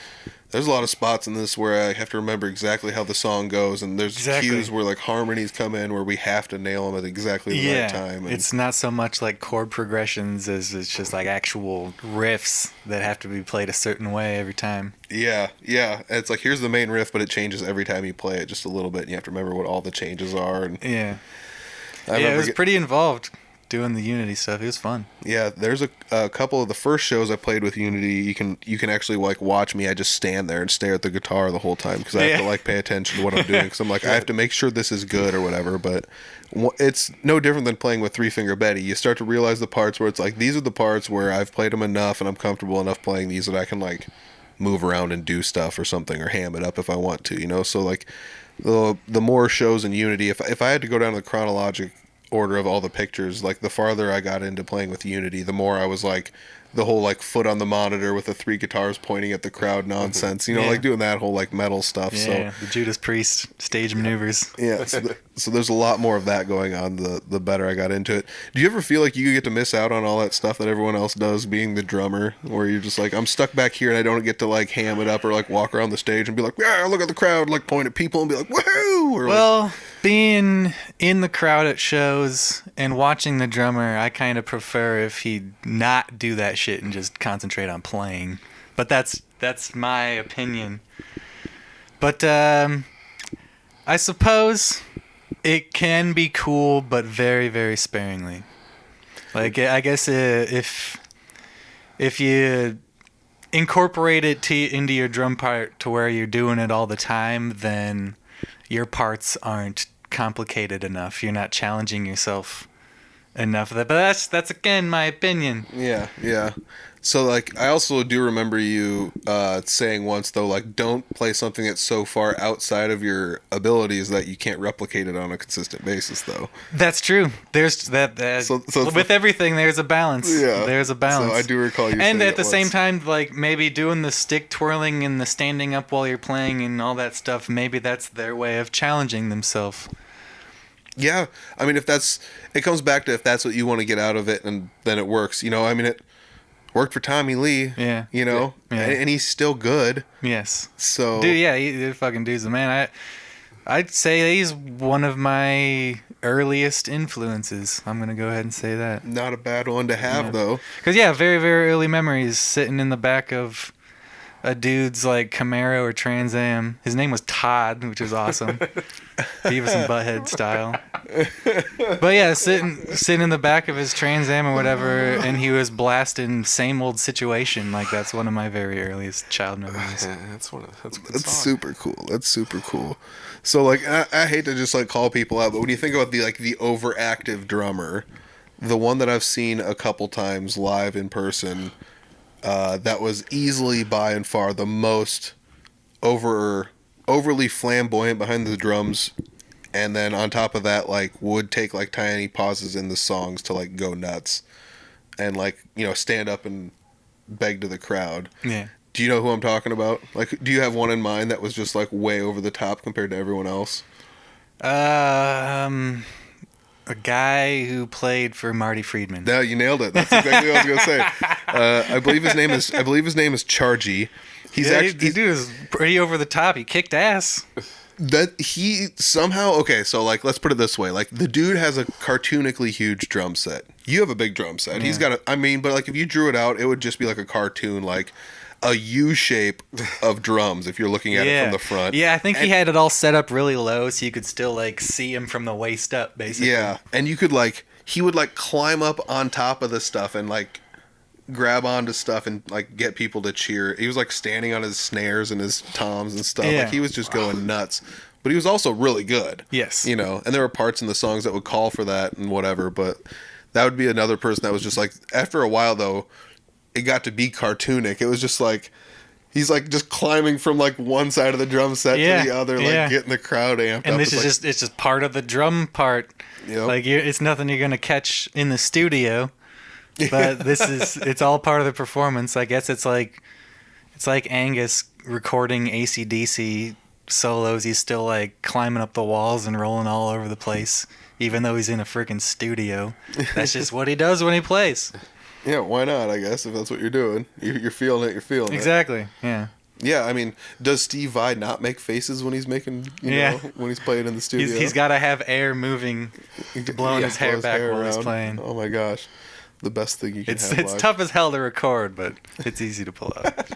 there's a lot of spots in this where I have to remember exactly how the song goes, and there's cues where like harmonies come in where we have to nail them at exactly the right time. And it's not so much like chord progressions as it's just like actual riffs that have to be played a certain way every time. Yeah. It's like here's the main riff, but it changes every time you play it just a little bit, and you have to remember what all the changes are. And it was pretty involved. Doing the Unity stuff, it was fun. Yeah, there's a couple of the first shows I played with Unity. You can actually like watch me. I just stand there and stare at the guitar the whole time because I have to like pay attention to what I'm doing. Because I'm like I have to make sure this is good or whatever. But it's no different than playing with Three Finger Betty. You start to realize the parts where it's like these are the parts where I've played them enough and I'm comfortable enough playing these that I can like move around and do stuff or something or ham it up if I want to. You know, so like the more shows in Unity, if I had to go down the chronologic order of all the pictures. Like the farther I got into playing with Unity, the more I was like the whole like foot on the monitor with the 3 guitars pointing at the crowd nonsense. You know, like doing that whole like metal stuff. Yeah, So the Judas Priest stage maneuvers. yeah, so there's a lot more of that going on the better I got into it. Do you ever feel like you get to miss out on all that stuff that everyone else does being the drummer, where you're just like, I'm stuck back here and I don't get to like ham it up or like walk around the stage and be like, yeah, look at the crowd, like point at people and be like, woohoo? Or Well, being in the crowd at shows and watching the drummer, I kind of prefer if he'd not do that shit and just concentrate on playing. But that's my opinion. But I suppose it can be cool, but very, very sparingly. Like, I guess if you incorporate it into your drum part to where you're doing it all the time, then your parts aren't complicated enough. You're not challenging yourself enough of that. But that's again my opinion. Yeah, yeah. So like I also do remember you saying once though, like, don't play something that's so far outside of your abilities that you can't replicate it on a consistent basis though. That's true. There's that so with everything there's a balance. Yeah. There's a balance. So I do recall you and saying at the same time, like maybe doing the stick twirling and the standing up while you're playing and all that stuff, maybe that's their way of challenging themselves. Yeah. I mean, it comes back to if that's what you want to get out of it, and then it works. You know, I mean, it worked for Tommy Lee. Yeah. You know, yeah. And he's still good. Yes. So. Dude, yeah, he fucking dude's the man. I'd say he's one of my earliest influences. I'm gonna go ahead and say that. Not a bad one to have though. Because very, very early memories sitting in the back of a dude's like Camaro or Trans Am. His name was Todd, which was awesome. Beavis and Butthead style. But yeah, sitting in the back of his Trans Am or whatever, and he was blasting Same Old Situation. Like that's one of my very earliest child memories. That's super cool. That's super cool. So like I hate to just like call people out, but when you think about the overactive drummer, the one that I've seen a couple times live in person, that was easily by and far the most overly flamboyant behind the drums, and then on top of that, like would take like tiny pauses in the songs to like go nuts, and like stand up and beg to the crowd. Yeah. Do you know who I'm talking about? Like, do you have one in mind that was just like way over the top compared to everyone else? A guy who played for Marty Friedman. No, you nailed it. That's exactly what I was gonna say. I believe his name is Chargey. The dude is pretty over the top. He kicked ass. That he somehow so like let's put it this way, like the dude has a cartoonically huge drum set. You have a big drum set. Yeah. He's got but like if you drew it out, it would just be like a cartoon, like a U shape of drums if you're looking at it from the front. Yeah, I think he had it all set up really low so you could still like see him from the waist up, basically. Yeah, and you could he would like climb up on top of the stuff and like grab onto stuff and like get people to cheer. He was like standing on his snares and his toms and stuff. Yeah. Like he was just going nuts. But he was also really good. Yes. And there were parts in the songs that would call for that and whatever, but that would be another person that was just like, after a while though, it got to be cartoonic. It was just like he's like just climbing from like one side of the drum set to the other, like getting the crowd amped up. And this is it's just part of the drum part. Yep. Like it's nothing you're gonna catch in the studio, but it's all part of the performance. I guess it's like Angus recording AC/DC solos. He's still like climbing up the walls and rolling all over the place, even though he's in a freaking studio. That's just what he does when he plays. Yeah, why not, I guess, if that's what you're doing. You're feeling it, you're feeling exactly, yeah. Yeah, I mean, does Steve Vai not make faces when he's making, when he's playing in the studio? He's got to have air moving, blowing his hair back while he's playing. Oh my gosh. The best thing you can have It's live. tough as hell to record, but it's easy to pull out.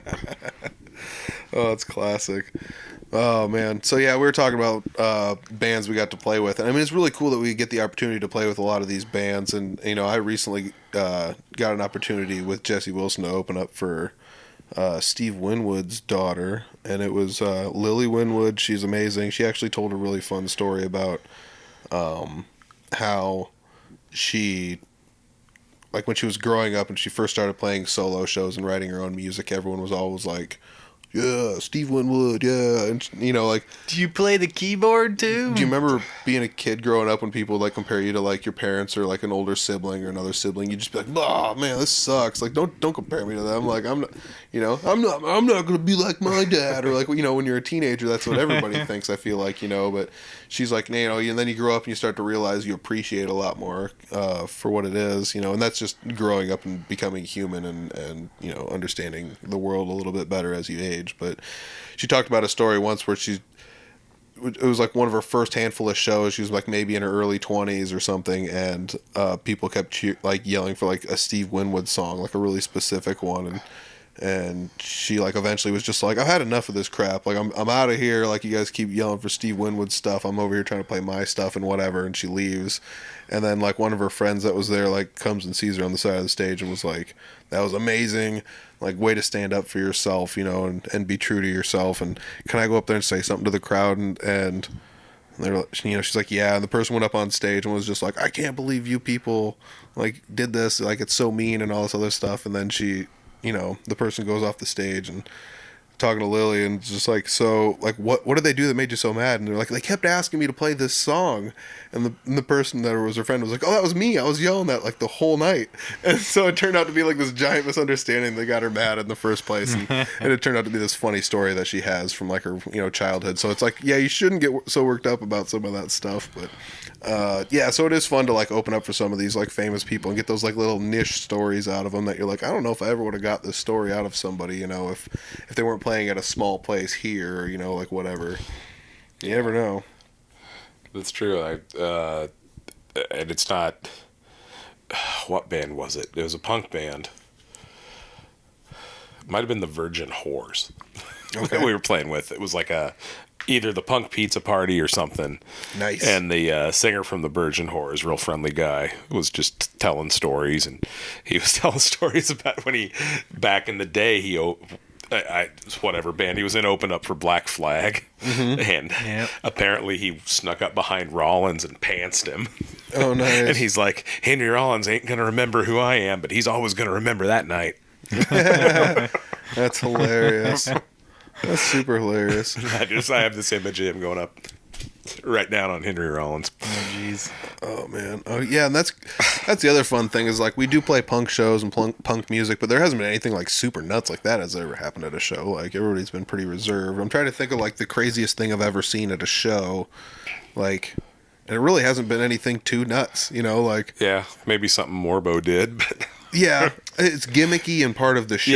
Oh, it's classic. Oh, man. So, yeah, we were talking about bands we got to play with. And, I mean, it's really cool that we get the opportunity to play with a lot of these bands. And, I recently got an opportunity with Jesse Wilson to open up for Steve Winwood's daughter. And it was Lily Winwood. She's amazing. She actually told a really fun story about how she... Like when she was growing up and she first started playing solo shows and writing her own music, everyone was always like, yeah, Steve Winwood, yeah, and you know, like, Do you play the keyboard too? do you remember being a kid growing up when people like compare you to like your parents or like an older sibling or another sibling? You just be like, oh man, this sucks. Like, don't compare me to them. Like, I'm not, you know, I'm not gonna be like my dad, or like, you know, when you're a teenager, that's what everybody thinks. I feel like, you know, but she's like, you know, and then you grow up and you start to realize you appreciate a lot more for what it is, you know, and that's just growing up and becoming human and you know, understanding the world a little bit better as you age. But she talked about a story once where it was like one of her first handful of shows. She was like maybe in her early 20s or something, and people kept like yelling for like a Steve Winwood song, like a really specific one, and she like eventually was just like, I've had enough of this crap. Like, I'm out of here. Like, you guys keep yelling for Steve Winwood stuff. I'm over here trying to play my stuff and whatever. And she leaves. And then like one of her friends that was there like comes and sees her on the side of the stage and was like, that was amazing. Like, way to stand up for yourself, you know, and be true to yourself. And can I go up there and say something to the crowd? And they're, you know, she's like, yeah. And the person went up on stage and was just like, I can't believe you people like did this. Like, it's so mean and all this other stuff. And then she, you know, the person goes off the stage and talking to Lily and just like, so like, what did they do that made you so mad? And they're like, they kept asking me to play this song, and the person that was her friend was like, oh, that was me, I was yelling that like the whole night. And so it turned out to be like this giant misunderstanding that got her mad in the first place, and it turned out to be this funny story that she has from like her, you know, childhood. So it's like, yeah, you shouldn't get so worked up about some of that stuff, but yeah, so it is fun to like open up for some of these like famous people and get those like little niche stories out of them that you're like, I don't know if I ever would have got this story out of somebody, you know, if they weren't playing at a small place here, or, you know, like whatever. You never know. That's true. And it's not. What band was it? It was a punk band. Might have been the Virgin Whores. Okay. That we were playing with. It was like either the Punk Pizza Party or something. Nice. And the singer from the Virgin Whores, real friendly guy, was just telling stories, and he was telling stories about when he, back in the day, whatever band he was in opened up for Black Flag, and apparently he snuck up behind Rollins and pantsed him. Oh, nice. And he's like, Henry Rollins ain't gonna remember who I am, but he's always gonna remember that night. That's hilarious. That's super hilarious. I have this image of him going up right down on Henry Rollins. Oh, jeez. Oh, man. Oh, yeah, and that's the other fun thing is, like, we do play punk shows and punk music, but there hasn't been anything, like, super nuts like that has ever happened at a show. Like, everybody's been pretty reserved. I'm trying to think of, like, the craziest thing I've ever seen at a show. Like, and it really hasn't been anything too nuts, you know? Like, yeah, maybe something Morbo did, but... Yeah, it's gimmicky and part of the show.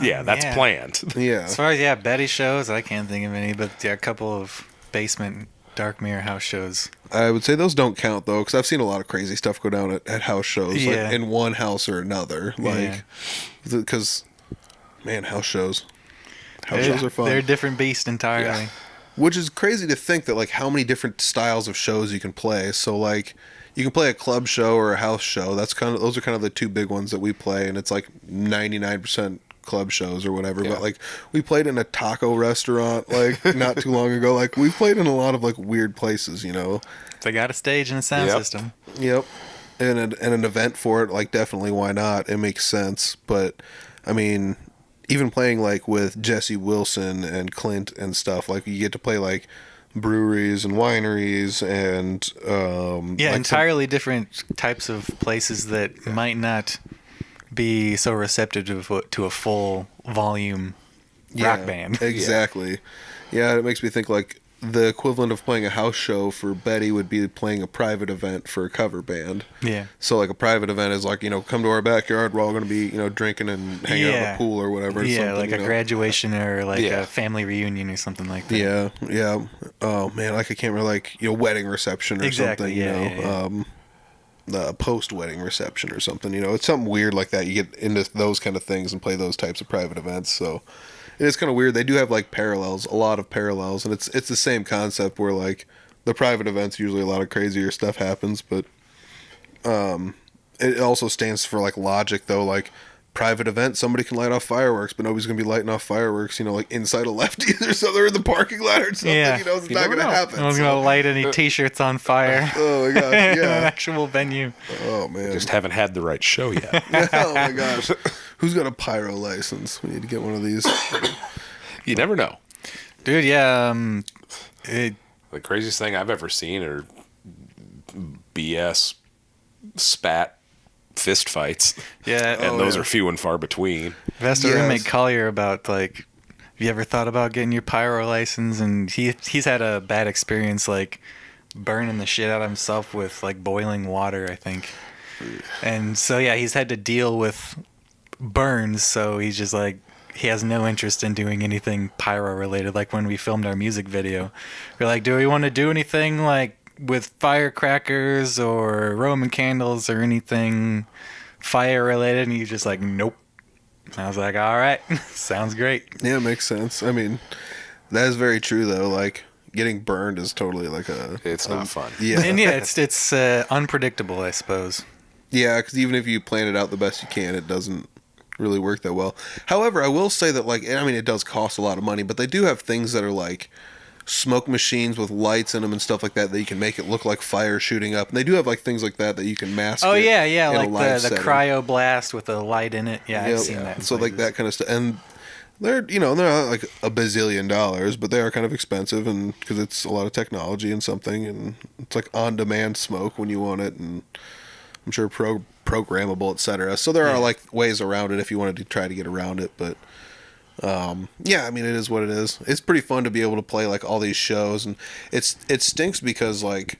Yeah, that's planned. Yeah. As far as Betty shows, I can't think of any, but yeah, a couple of basement Dark Mirror house shows. I would say those don't count though, because I've seen a lot of crazy stuff go down at house shows, like in one house or another. Like, because man, house shows are fun. They're a different beast entirely. Yeah. Which is crazy to think that like how many different styles of shows you can play. So like, you can play a club show or a house show. Those are kind of the two big ones that we play, and it's like 99% club shows or whatever. Yeah. But like, we played in a taco restaurant like not too long ago. Like, we played in a lot of like weird places, you know. They got a stage and a sound system. Yep. And an event for it, like, definitely, why not? It makes sense. But I mean, even playing like with Jesse Wilson and Clint and stuff, like, you get to play like breweries and wineries and like entirely different types of places that might not be so receptive to a full volume rock band. Exactly. Yeah, it makes me think like the equivalent of playing a house show for Betty would be playing a private event for a cover band. Yeah. So like a private event is like, you know, come to our backyard, we're all going to be, you know, drinking and hanging out in the pool or whatever. Yeah, like a graduation or like a family reunion or something like that. Yeah, yeah. Oh man, like I can't remember, like, you know, wedding reception or something, you know. The post-wedding reception or something, you know. It's something weird like that. You get into those kind of things and play those types of private events, so... And it's kind of weird. They do have like parallels, a lot of parallels, and it's the same concept where like the private events usually a lot of crazier stuff happens, but it also stands for like logic though. Like, private event, somebody can light off fireworks, but nobody's gonna be lighting off fireworks, you know, like inside a Lefties or something, or in the parking lot or something. You know, it's not gonna happen. No one's gonna light any T-shirts on fire. Oh my gosh, yeah. In an actual venue. Oh man, just haven't had the right show yet. Oh my gosh. Who's got a pyro license? We need to get one of these. You never know. Dude, yeah. The craziest thing I've ever seen are BS spat fist fights. Yeah. And those are few and far between. I've asked a roommate Collier about, like, have you ever thought about getting your pyro license? And he's had a bad experience, like, burning the shit out of himself with, like, boiling water, I think. And so, yeah, he's had to deal with burns, so he's just, like, he has no interest in doing anything pyro related. Like when we filmed our music video, we're like, do we want to do anything like with firecrackers or Roman candles or anything fire related? And he's just like, nope. And I was like, all right, sounds great. Yeah, makes sense. I mean, that is very true though. Like getting burned is totally like it's not fun. Yeah. And yeah, it's unpredictable, I suppose. Yeah, because even if you plan it out the best you can, it doesn't really work that well. However, I will say that, like, I mean, it does cost a lot of money, but they do have things that are like smoke machines with lights in them and stuff like that you can make it look like fire shooting up. And they do have like things like that you can mask. Oh it yeah, in like the cryo blast with a light in it. Yeah, I've seen that. So like that kind of stuff, and they're they're not like $1 bazillion, but they are kind of expensive, and because it's a lot of technology and something, and it's like on demand smoke when you want it, and I'm sure programmable, etc. So there are like ways around it if you wanted to try to get around it, but yeah, I mean, it is what it is. It's pretty fun to be able to play like all these shows, and it stinks because like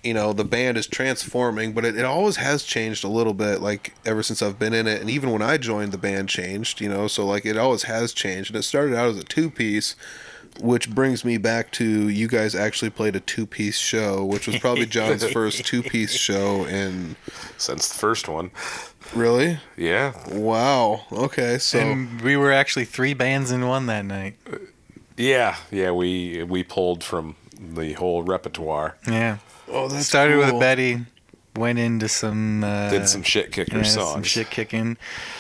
the band is transforming, but it always has changed a little bit, like ever since I've been in it, and even when I joined the band changed, so like it always has changed, and it started out as a 2-piece. Which brings me back to you guys actually played a 2-piece show, which was probably John's first 2-piece show since the first one. Really? Yeah. Wow. Okay. So and we were actually 3 bands in one that night. Yeah. We pulled from the whole repertoire. Yeah. Oh, that started with Betty, went into some did some shit kicker songs. Some shit kicking,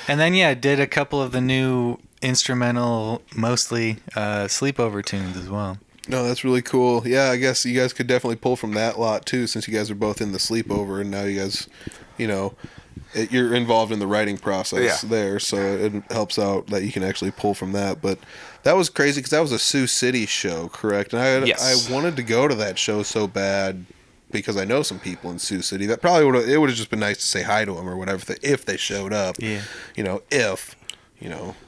and then did a couple of the new instrumental, mostly sleepover tunes as well. No, that's really cool. Yeah, I guess you guys could definitely pull from that lot too, since you guys are both in the sleepover, and now you guys, you're involved in the writing process there, so it helps out that you can actually pull from that. But that was crazy because that was a Sioux City show, correct? And I wanted to go to that show so bad because I know some people in Sioux City. That probably would have just been nice to say hi to them or whatever if they showed up. Yeah.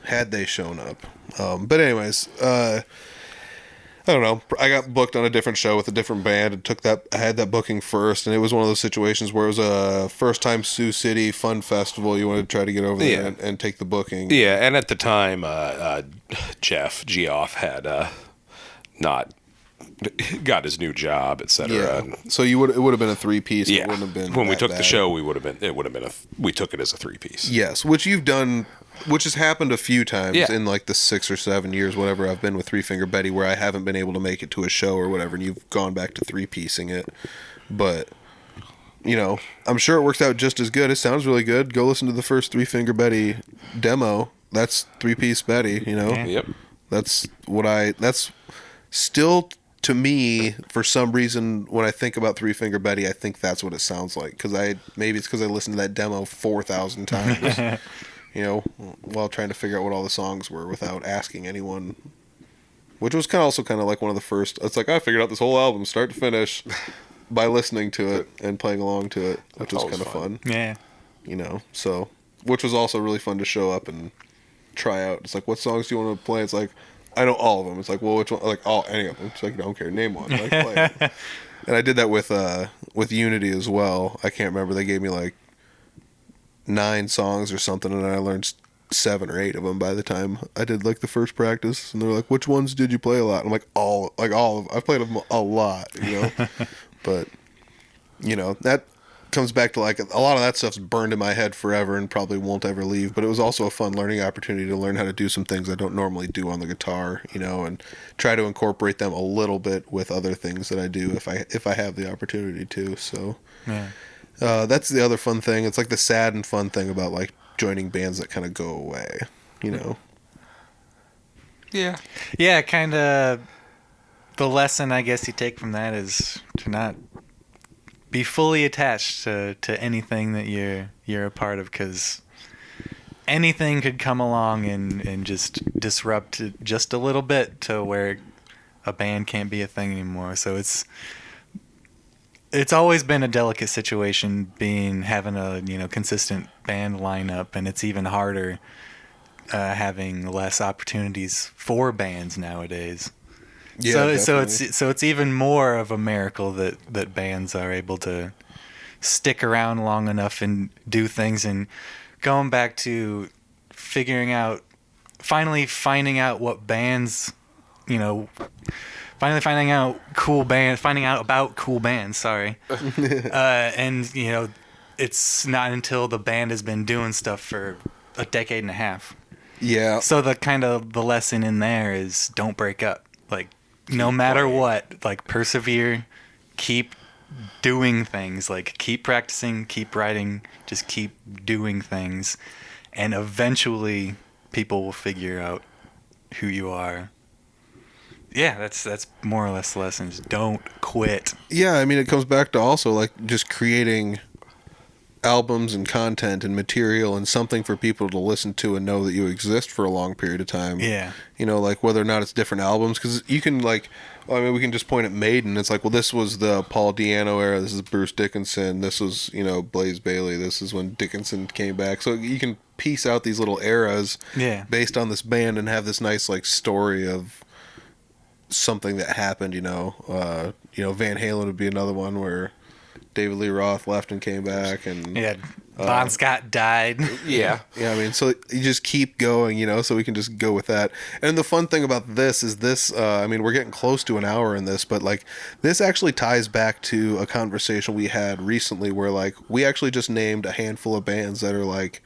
Had they shown up. But anyways, I don't know. I got booked on a different show with a different band and I had that booking first, and it was one of those situations where it was a first time Sioux City fun festival. You wanted to try to get over there and take the booking. Yeah, and at the time, Jeff Geoff had not got his new job, etc. Yeah. So it would have been a 3-piece. Yeah. It wouldn't have been when we took bad. The show, we took it as a 3-piece. Yes, which you've done, which has happened a few times in like the 6 or 7 years, whatever I've been with Three Finger Betty, where I haven't been able to make it to a show or whatever, and you've gone back to 3-piecing it. But I'm sure it works out just as good. It sounds really good. Go listen to the first Three Finger Betty demo. That's 3-piece Betty. Yeah. Yep. That's still. To me, for some reason, when I think about Three Finger Betty, I think that's what it sounds like. Maybe it's because I listened to that demo 4,000 times, while trying to figure out what all the songs were without asking anyone. Which was kind of like one of the first. It's like I figured out this whole album, start to finish, by listening to it and playing along to it, which was kind of fun. Yeah. So which was also really fun to show up and try out. It's like, what songs do you want to play? It's like, I know all of them. It's like, well, which one? Like, any of them. It's like, I don't care. Name one. Like, play it. And I did that with Unity as well. I can't remember. They gave me like 9 songs or something, and I learned 7 or 8 of them by the time I did like the first practice. And they're like, which ones did you play a lot? And I'm like, all of them. I've played them a lot, But, that comes back to like a lot of that stuff's burned in my head forever and probably won't ever leave. But it was also a fun learning opportunity to learn how to do some things I don't normally do on the guitar, and try to incorporate them a little bit with other things that I do if I have the opportunity to. So that's the other fun thing. It's like the sad and fun thing about like joining bands that kind of go away, Yeah, kind of. The lesson I guess you take from that is to not be fully attached to anything that you're a part of, because anything could come along and just disrupt it just a little bit to where a band can't be a thing anymore. So it's always been a delicate situation having a consistent band lineup, and it's even harder having less opportunities for bands nowadays. Yeah, so it's even more of a miracle that bands are able to stick around long enough and do things. And going back to finally finding out what bands, finally finding out about cool bands. Sorry, and it's not until the band has been doing stuff for a decade and a half. Yeah. So the lesson in there is don't break up. Like, no matter what, like, persevere, keep doing things, like, keep practicing, keep writing, just keep doing things, and eventually people will figure out who you are. Yeah, that's more or less the lessons. Don't quit. Yeah, I mean, it comes back to also, like, just creating albums and content and material and something for people to listen to and know that you exist for a long period of time. Yeah. Like, whether or not it's different albums, because you can, like, we can just point at Maiden. It's like, well, this was the Paul Di'Anno era, this is Bruce Dickinson, this was, Blaze Bayley, this is when Dickinson came back. So you can piece out these little eras based on this band and have this nice, like, story of something that happened, Van Halen would be another one where David Lee Roth left and came back, and Bon Scott died. Yeah. I mean, so you just keep going, so we can just go with that. And the fun thing about this is we're getting close to an hour in this, but, like, this actually ties back to a conversation we had recently where, like, we actually just named a handful of bands that are, like,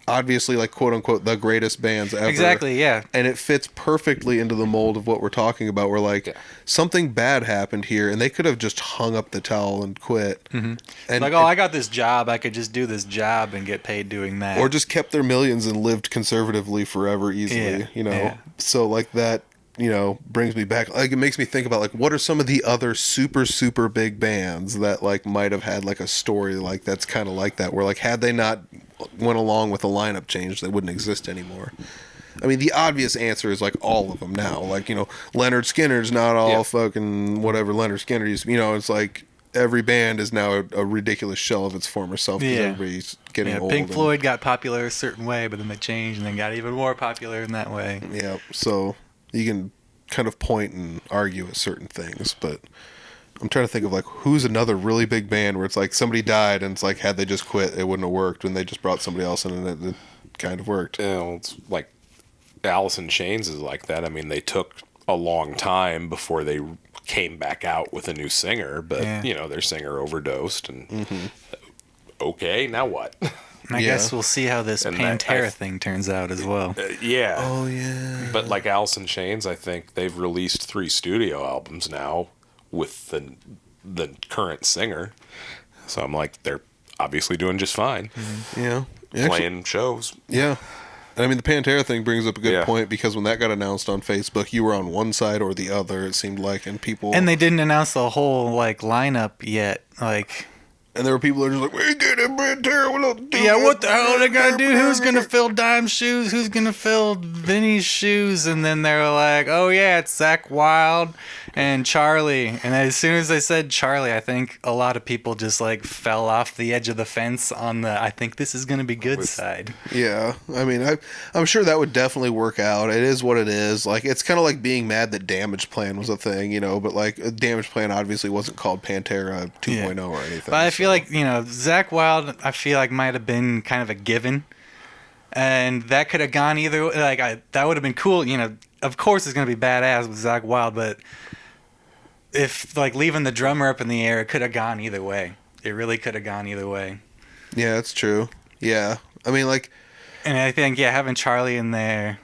obviously, like, quote unquote, the greatest bands ever. Exactly, yeah. And it fits perfectly into the mold of what we're talking about. We're like, something bad happened here, and they could have just hung up the towel and quit. Mm-hmm. And like, I got this job. I could just do this job and get paid doing that. Or just kept their millions and lived conservatively forever easily, Yeah. So, like, that, brings me back. Like, it makes me think about, like, what are some of the other super, super big bands that, like, might have had, like, a story, like, that's kind of like that, where, like, had they not went along with the lineup change, they wouldn't exist anymore. I mean, the obvious answer is, like, all of them now. Like, Leonard Skinner's not all fucking whatever Leonard Skinner used. It's like every band is now a ridiculous shell of its former self because everybody's getting old. Pink Floyd got popular a certain way, but then they changed and then got even more popular in that way. Yeah, so you can kind of point and argue at certain things, but I'm trying to think of, like, who's another really big band where it's like somebody died and it's like, had they just quit, it wouldn't have worked, and they just brought somebody else in and it kind of worked. It's like Alice in Chains is like that. I mean, they took a long time before they came back out with a new singer, but, their singer overdosed, and okay, now what? I guess we'll see how this Pantera thing turns out as well. Yeah. Oh, yeah. But like Alice in Chains, I think they've released 3 studio albums now with the current singer. So I'm like, they're obviously doing just fine. Mm-hmm. Yeah. Playing shows. Yeah. And I mean, the Pantera thing brings up a good point, because when that got announced on Facebook, you were on one side or the other, it seemed like, and people... And they didn't announce the whole, like, lineup yet, like... And there were people that are just like, we get it, Pantera, what the hell are they gonna do? Who's gonna fill Dime's shoes? Who's gonna fill Vinny's shoes? And then they were like, oh yeah, it's Zakk Wylde and Charlie. And as soon as they said Charlie, I think a lot of people just, like, fell off the edge of the fence on the, I think this is gonna be good side. Yeah, I mean, I'm sure that would definitely work out. It is what it is. Like, it's kind of like being mad that Damage Plan was a thing, but, like, Damage Plan obviously wasn't called Pantera 2.0 or anything. But I feel like, Zakk Wylde, I feel like might have been kind of a given, and that could have gone either way. Like, that would have been cool. Of course it's gonna be badass with Zakk Wylde, but if, like, leaving the drummer up in the air, it could have gone either way. It really could have gone either way. Yeah, that's true. Yeah, I mean, like, and I think having Charlie in there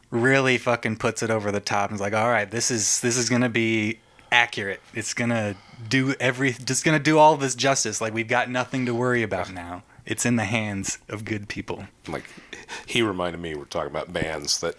really fucking puts it over the top. And it's like, all right, this is gonna be accurate. It's gonna just gonna do all this justice. Like, we've got nothing to worry about now. It's in the hands of good people. Like, he reminded me, we're talking about bands that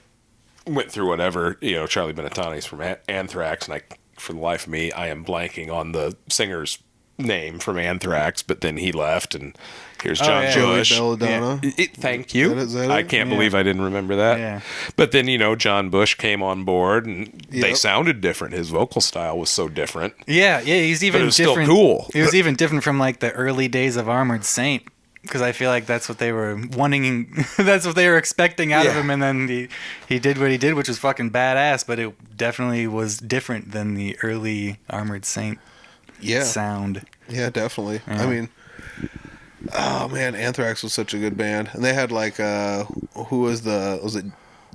went through whatever, Charlie Benetani's from Anthrax, and for the life of me, I am blanking on the singer's name from Anthrax, but then he left, and here's John Joey Bush. Belladonna. Thank you. Is that it? I can't believe I didn't remember that. Yeah. But then, John Bush came on board, and they sounded different. His vocal style was so different. Yeah, he's even But it was different. still cool. He was even different from like the early days of Armored Saint, because I feel like that's what they were wanting. That's what they were expecting out of him, and then he did what he did, which was fucking badass. But it definitely was different than the early Armored Saint sound. Yeah, definitely. Yeah. I mean, oh man, Anthrax was such a good band, and they had like who was it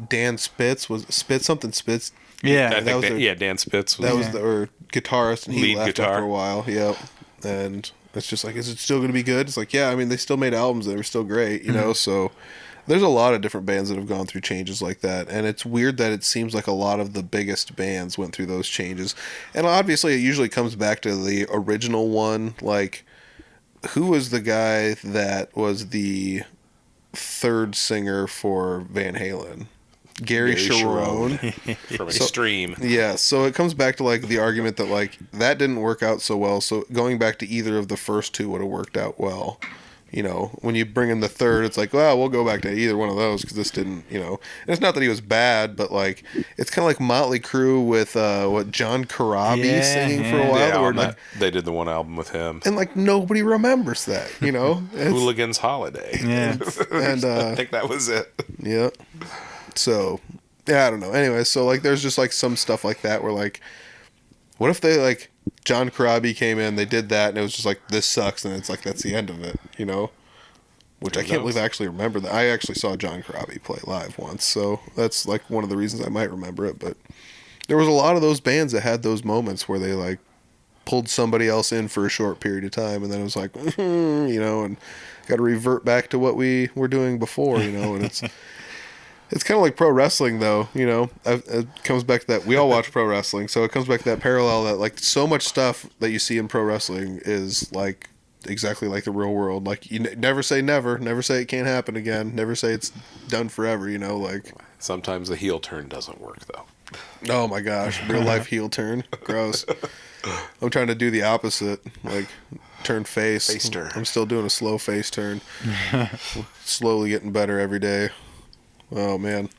Dan Spitz? Was Spitz something Spitz? Yeah, I think Dan Spitz was That was the guitarist, and he Lead left guitar. after a while. Yep. And it's just like, is it still going to be good? It's like, yeah, I mean, they still made albums that were still great, you know? So there's a lot of different bands that have gone through changes like that. And it's weird that it seems like a lot of the biggest bands went through those changes. And obviously, it usually comes back to the original one. Like, who was the guy that was the third singer for Van Halen? Gary Cherone. from Extreme. Yeah, so it comes back to like the argument that like that didn't work out so well. So going back to either of the first two would have worked out well. When you bring in the third, it's like, well, we'll go back to either one of those because this didn't, And it's not that he was bad, but like it's kind of like Motley Crue with John Corabi singing for a while. Yeah, Where, like, they did the one album with him. and like nobody remembers that, It's- Hooligan's Holiday. Yeah. and I think that was it. yeah. So, yeah, I don't know. Anyway, so like there's just like some stuff like that where like, what if they like John Corabi came in, they did that, and it was just like, this sucks, and it's like that's the end of it, Which I can't believe I actually remember that. I actually saw John Corabi play live once, so that's like one of the reasons I might remember it. But there was a lot of those bands that had those moments where they like pulled somebody else in for a short period of time, and then it was like, and got to revert back to what we were doing before, and it's. It's kind of like pro wrestling, though, It comes back to that. We all watch pro wrestling, so it comes back to that parallel that, like, so much stuff that you see in pro wrestling is, like, exactly like the real world. Like, you never say never. Never say it can't happen again. Never say it's done forever, like... Sometimes the heel turn doesn't work, though. Oh, my gosh. Real life heel turn. Gross. I'm trying to do the opposite. Like, turn face. Face turn. I'm still doing a slow face turn. Slowly getting better every day. Oh man.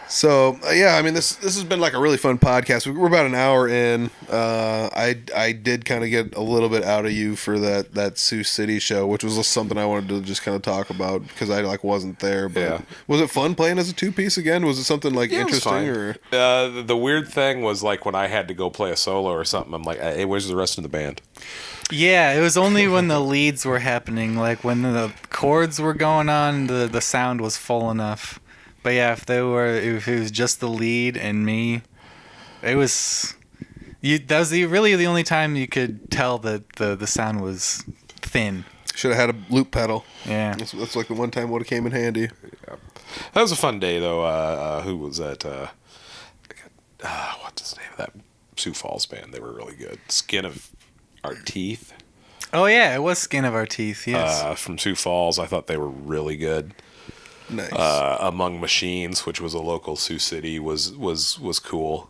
So yeah, I mean this has been like a really fun podcast. We're about an hour in. I did kind of get a little bit out of you for that Sioux City show, which was just something I wanted to just kind of talk about because I like wasn't there. But was it fun playing as a 2-piece again? Was it something like interesting or? The weird thing was like when I had to go play a solo or something. I'm like, hey, where's the rest of the band? Yeah, it was only when the leads were happening, like when the chords were going on, the sound was full enough. But yeah, if it was just the lead and me, that was really the only time you could tell that the sound was thin. Should have had a loop pedal. Yeah, that's like the one time would have came in handy. Yeah. That was a fun day though. Who was that? What's the name of that Sioux Falls band? They were really good. Skin of Our Teeth. Oh yeah, it was Skin of Our Teeth. Yes. From Sioux Falls, I thought they were really good. Nice. Among Machines, which was a local Sioux City, was cool.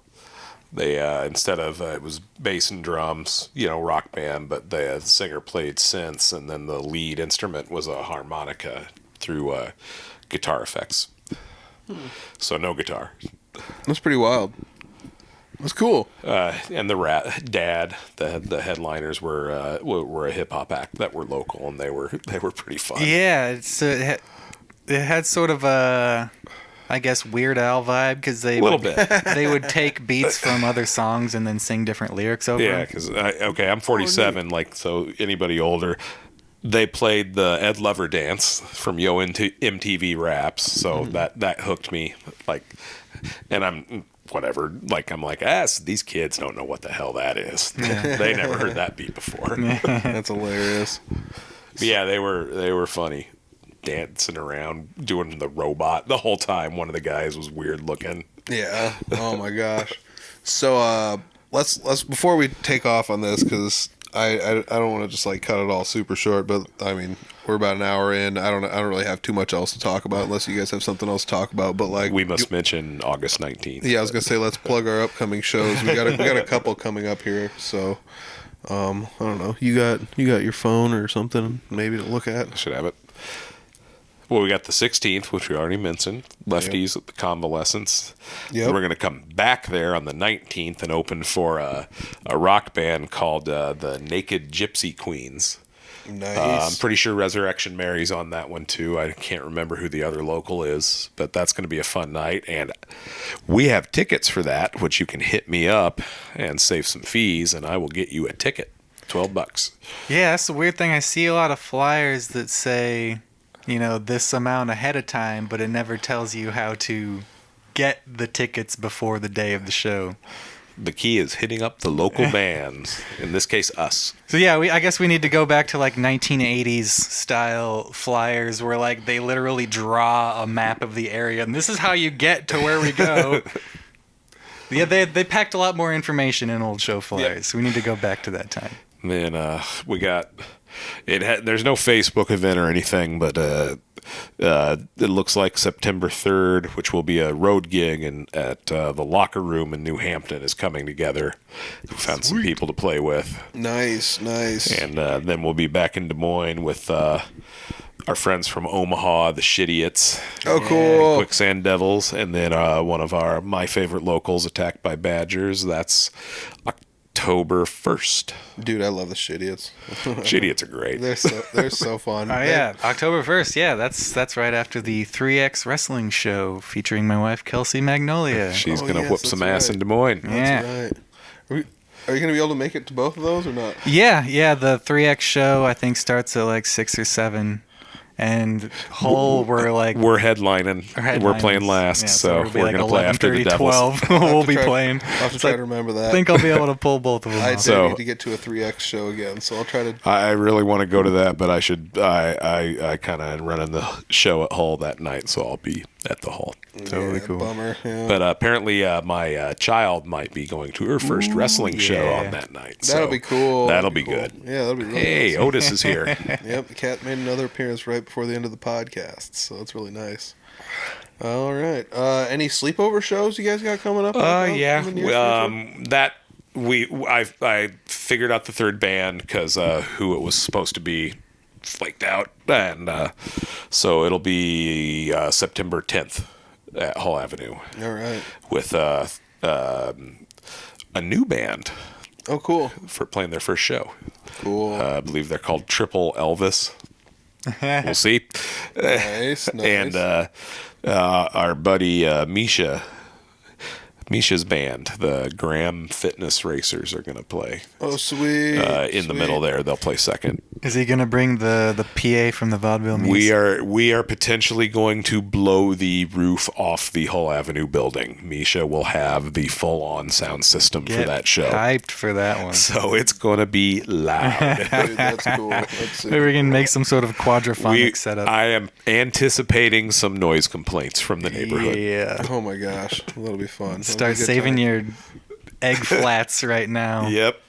They instead of it was bass and drums, rock band, but the singer played synths, and then the lead instrument was a harmonica through guitar effects. So no guitar. That's pretty wild. That's cool. And the Dad, the headliners were a hip hop act that were local, and they were pretty fun. Yeah, it had sort of a, I guess, Weird Al vibe because they would take beats from other songs and then sing different lyrics over. Yeah, because I'm 47, so anybody older. They played the Ed Lover dance from Yo MTV Raps, so that hooked me. And I'm whatever. I'm like, these kids don't know what the hell that is. They never heard that beat before. That's hilarious. But yeah, they were funny. Dancing around, doing the robot the whole time. One of the guys was weird looking. Yeah. Oh my gosh. So let's before we take off on this, because I don't want to just cut it all super short, but I mean we're about an hour in. I don't really have too much else to talk about unless you guys have something else to talk about. But we must mention August 19th. Yeah, I was gonna say let's plug our upcoming shows. We got a couple coming up here. So I don't know. You got your phone or something maybe to look at? I should have it. Well, we got the 16th, which we already mentioned. Lefties at the Convalescence. Yep. We're going to come back there on the 19th and open for a rock band called the Naked Gypsy Queens. Nice. I'm pretty sure Resurrection Mary's on that one too. I can't remember who the other local is, but that's going to be a fun night. And we have tickets for that, which you can hit me up and save some fees, and I will get you a ticket. $12. Yeah, that's the weird thing. I see a lot of flyers that say, this amount ahead of time, but it never tells you how to get the tickets before the day of the show. The key is hitting up the local bands, in this case, us. So yeah, I guess we need to go back to like 1980s style flyers where like they literally draw a map of the area and this is how you get to where we go. Yeah, they packed a lot more information in old show flyers. So we need to go back to that time. Then we got there's no Facebook event or anything, but it looks like September 3rd, which will be a road gig at the Locker Room in New Hampton, is coming together. We found some people to play with. Nice. And then we'll be back in Des Moines with our friends from Omaha, the Shitiots. Oh, cool. Quicksand Devils. And then one of my favorite locals, Attacked by Badgers. That's October 1st. Dude, I love the Shitiots. Shitiots are great. They're so fun. Oh yeah, October 1st. Yeah, that's right after the 3X wrestling show featuring my wife Kelsey Magnolia. She's gonna yes, whoop some that's ass right. in Des Moines. Yeah. That's right. Are you gonna be able to make it to both of those or not? Yeah. The 3X show I think starts at like 6 or 7. And Hull, we're headlining. We're playing last, yeah, so it'll be we're like going to play after the Devils. 12. We'll be playing. I'll have to try to remember that. I think I'll be able to pull both of them I off. do need to get to a 3X show again, so I'll try to. I really want to go to that, but I kind of running the show at Hull that night, so I'll be at the Hall. Totally cool. Bummer. Yeah. But apparently my child might be going to her first wrestling show on that night. That'll be cool. That'll be good. Yeah, that'll be really Hey, awesome. Otis is here. Yep, the cat made another appearance right before the end of the podcast, so that's really nice. All right. Any sleepover shows you guys got coming up? Yeah. in the near future? I figured out the third band because who it was supposed to be flaked out, and so it'll be September 10th at Hall Avenue. All right. With a new band. Oh, cool. For playing their first show. Cool. I believe they're called Triple Elvis. We'll see. Nice. And our buddy Misha's band, the Graham Fitness Racers, are going to play. Oh, sweet. In the middle there, they'll play second. Is he gonna bring the PA from the vaudeville music? We are potentially going to blow the roof off the Hull Avenue building. Misha will have the full-on sound system for that show. Hyped for that one. So it's going to be loud. Dude, that's cool. That's Maybe we can make some sort of quadraphonic setup. I am anticipating some noise complaints from the neighborhood. Yeah. Oh my gosh, that'll be fun. Start saving your egg flats right now. Yep,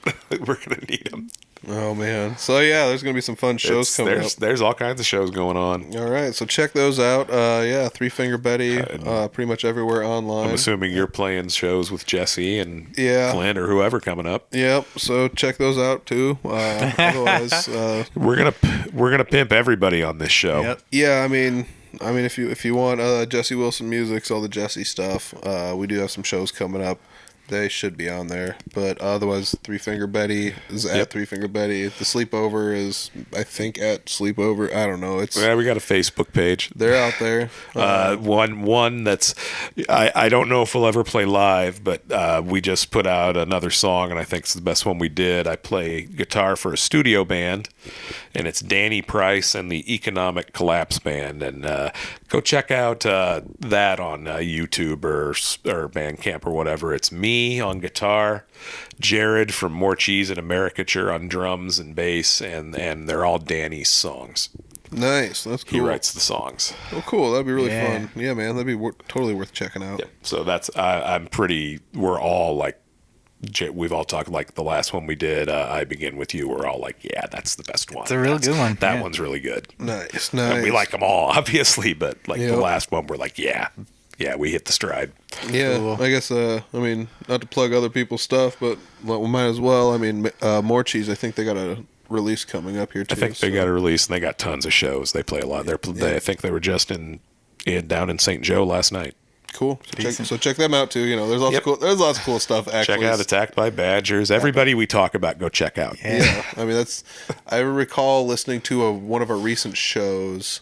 we're gonna need them. Oh man. So yeah, there's gonna be some fun shows coming up. There's all kinds of shows going on. All right, so check those out. Yeah, Three Finger Betty, pretty much everywhere online. I'm assuming you're playing shows with Jesse and Yeah. Clint or whoever coming up. Yep. So check those out too. Otherwise, We're gonna pimp everybody on this show. Yep. yeah. I mean, if you want Jesse Wilson music, all the Jesse stuff, we do have some shows coming up. They should be on there, but otherwise, Three Finger Betty is at Three Finger Betty. The Sleepover is, I think, at Sleepover. I don't know. Yeah, we got a Facebook page. They're out there. One that's I don't know if we'll ever play live, but we just put out another song, and I think it's the best one we did. I play guitar for a studio band, and it's Danny Price and the Economic Collapse Band. And go check out that on YouTube or Bandcamp or whatever. It's me on guitar, Jared from More Cheese and Americature on drums and bass, and they're all Danny's songs. Nice. That's cool. He writes the songs. Oh, cool. That'd be really Yeah. fun. Yeah, man. That'd be totally worth checking out. So that's we're all like, we've all talked, like the last one we did, I Begin With You, we're all like, yeah, that's the best one. It's a real good one. That Yeah. one's really good. Nice. And we like them all, obviously, but like Yeah. the last one, we're like, yeah, yeah, we hit the stride. Yeah, Cool. I guess, I mean, not to plug other people's stuff, but we might as well. I mean, More Cheese, I think they got a release coming up here, too. I think they got a release, and they got tons of shows. They play a lot. I think they were just down in St. Joe last night. Cool. So check them out, too. You know, there's lots of cool stuff, actually. Check out Attacked by Badgers. Everybody we talk about, go check out. Yeah. I mean, I recall listening to one of our recent shows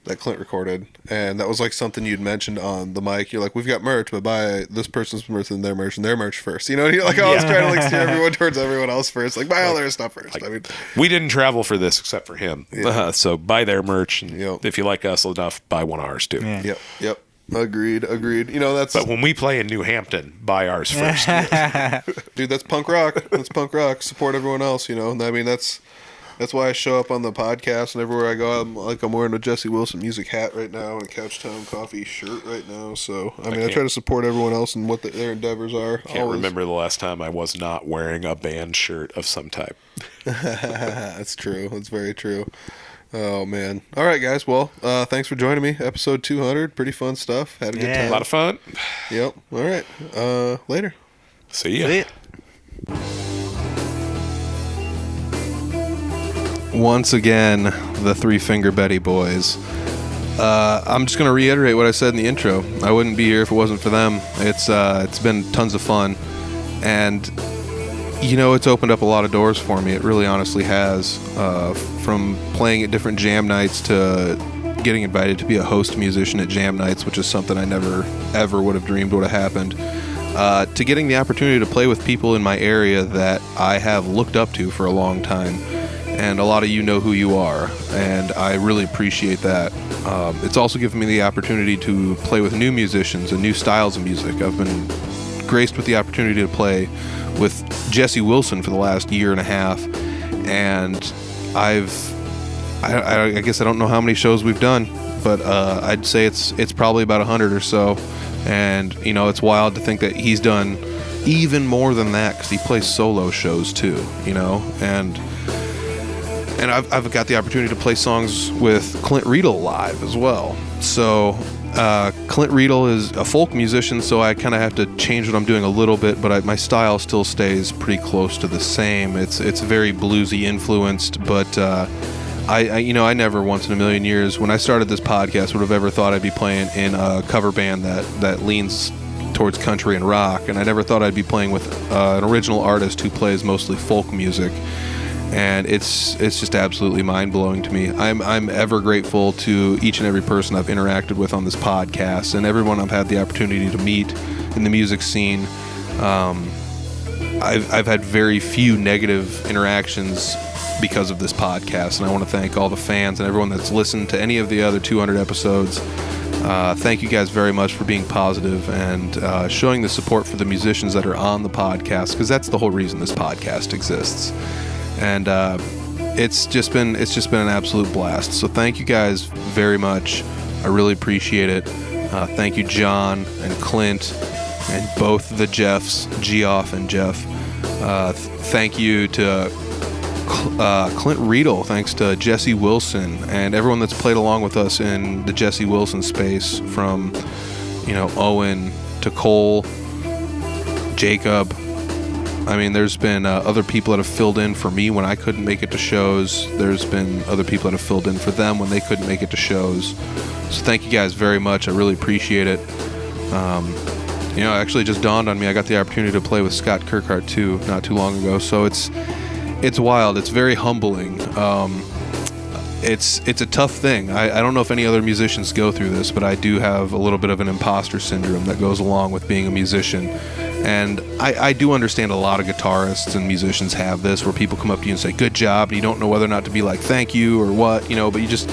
that Clint recorded, and that was like something you'd mentioned on the mic. You're like, we've got merch, but buy this person's merch and their merch first. You know, and you're like, I was trying to like steer everyone towards everyone else first. Like, buy all their stuff first. Like, I mean, we didn't travel for this except for him. So buy their merch, and if you like us enough, buy one of ours too. Yeah. Yep. Agreed. You know, that's... But when we play in New Hampton, buy ours first. Dude, that's punk rock. That's punk rock. Support everyone else, you know. I mean, that's why I show up on the podcast, and everywhere I go, I'm wearing a Jesse Wilson music hat right now and a Couchtown Coffee shirt right now. So, I mean, I try to support everyone else and what their endeavors are. Can't remember the last time I was not wearing a band shirt of some type. That's true. That's very true. Oh, man. All right, guys. Well, thanks for joining me. Episode 200. Pretty fun stuff. Had a good time. A lot of fun. Yep. All right. Later. See ya. See ya. Once again, the Three Finger Betty boys. I'm just going to reiterate what I said in the intro. I wouldn't be here if it wasn't for them. It's been tons of fun. And, you know, it's opened up a lot of doors for me. It really honestly has. From playing at different jam nights to getting invited to be a host musician at jam nights, which is something I never, ever would have dreamed would have happened. To getting the opportunity to play with people in my area that I have looked up to for a long time. And a lot of you know who you are, and I really appreciate that. It's also given me the opportunity to play with new musicians and new styles of music. I've been graced with the opportunity to play with Jesse Wilson for the last year and a half, and I guess I don't know how many shows we've done, but I'd say it's probably about 100 or so. And you know, it's wild to think that he's done even more than that, because he plays solo shows too. You know, and I've got the opportunity to play songs with Clint Riedel live as well. So Clint Riedel is a folk musician, so I kind of have to change what I'm doing a little bit, but my style still stays pretty close to the same. It's very bluesy influenced, but I never once in a million years, when I started this podcast, would have ever thought I'd be playing in a cover band that leans towards country and rock, and I never thought I'd be playing with an original artist who plays mostly folk music. And it's just absolutely mind-blowing to me. I'm ever grateful to each and every person I've interacted with on this podcast, and everyone I've had the opportunity to meet in the music scene. I've had very few negative interactions because of this podcast, and I want to thank all the fans and everyone that's listened to any of the other 200 episodes. Thank you guys very much for being positive and showing the support for the musicians that are on the podcast, because that's the whole reason this podcast exists. And it's just been an absolute blast. So thank you guys very much. I really appreciate it. Thank you, John and Clint and both the Jeffs, Geoff and Jeff. Thank you to Clint Riedel. Thanks to Jesse Wilson and everyone that's played along with us in the Jesse Wilson space, from Owen to Cole, Jacob. I mean, there's been other people that have filled in for me when I couldn't make it to shows. There's been other people that have filled in for them when they couldn't make it to shows. So thank you guys very much. I really appreciate it. It actually just dawned on me, I got the opportunity to play with Scott Kirkhart too, not too long ago. So it's wild. It's very humbling. It's a tough thing. I don't know if any other musicians go through this, but I do have a little bit of an imposter syndrome that goes along with being a musician. And I do understand a lot of guitarists and musicians have this, where people come up to you and say, good job, and you don't know whether or not to be like, thank you, or what, but you just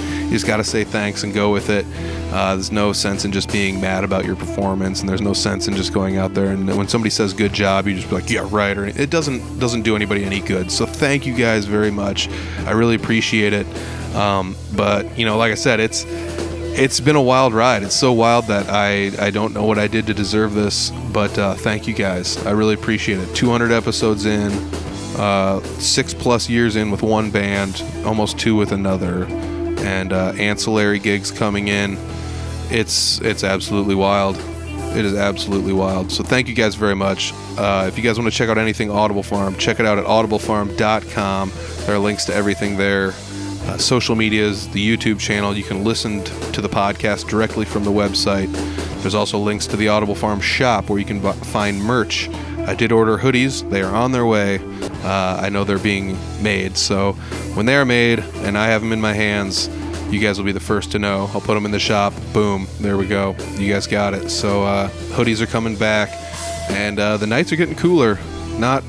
got to say thanks and go with it. There's no sense in just being mad about your performance, and there's no sense in just going out there, and when somebody says good job, you just be like, yeah, right, or it doesn't do anybody any good. So thank you guys very much. I really appreciate it. But like I said, it's been a wild ride. It's so wild that I don't know what I did to deserve this, but thank you guys. I really appreciate it. 200 episodes in, 6+ years in with one band, almost 2 with another, and ancillary gigs coming in. it's absolutely wild. It is absolutely wild. So thank you guys very much. If you guys want to check out anything Audible Farm, check it out at audiblefarm.com. There are links to everything there. Social medias, the YouTube channel. You can listen to the podcast directly from the website. There's also links to the Audible Farm shop where you can find merch. I did order hoodies. They are on their way. I know they're being made. So when they are made and I have them in my hands, you guys will be the first to know. I'll put them in the shop. Boom. There we go. You guys got it. So hoodies are coming back. And the nights are getting cooler. Not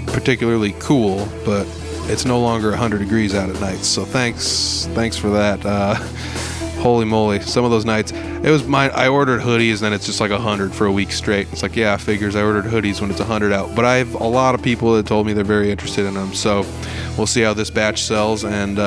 particularly cool, but it's no longer 100 degrees out at night. So thanks for that. Holy moly. Some of those nights, it was mine. I ordered hoodies and then it's just like 100 for a week straight. It's like, yeah, figures. I ordered hoodies when it's 100 out. But I have a lot of people that told me they're very interested in them. So we'll see how this batch sells. And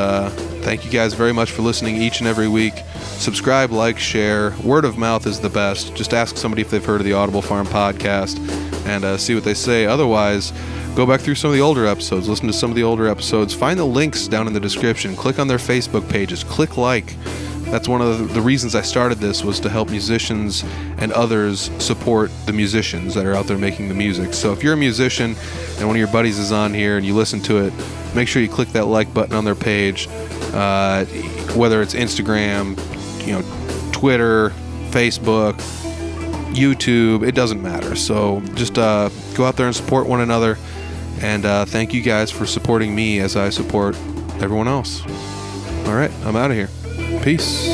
thank you guys very much for listening each and every week. Subscribe, like, share. Word of mouth is the best. Just ask somebody if they've heard of the Audible Farm podcast and see what they say. Otherwise, go back through some of the older episodes. Listen to some of the older episodes. Find the links down in the description. Click on their Facebook pages. Click like. That's one of the reasons I started this, was to help musicians and others support the musicians that are out there making the music. So if you're a musician and one of your buddies is on here and you listen to it, make sure you click that like button on their page, whether it's Instagram, Twitter, Facebook, YouTube, it doesn't matter. So just go out there and support one another. And thank you guys for supporting me as I support everyone else. All right, I'm out of here. Peace.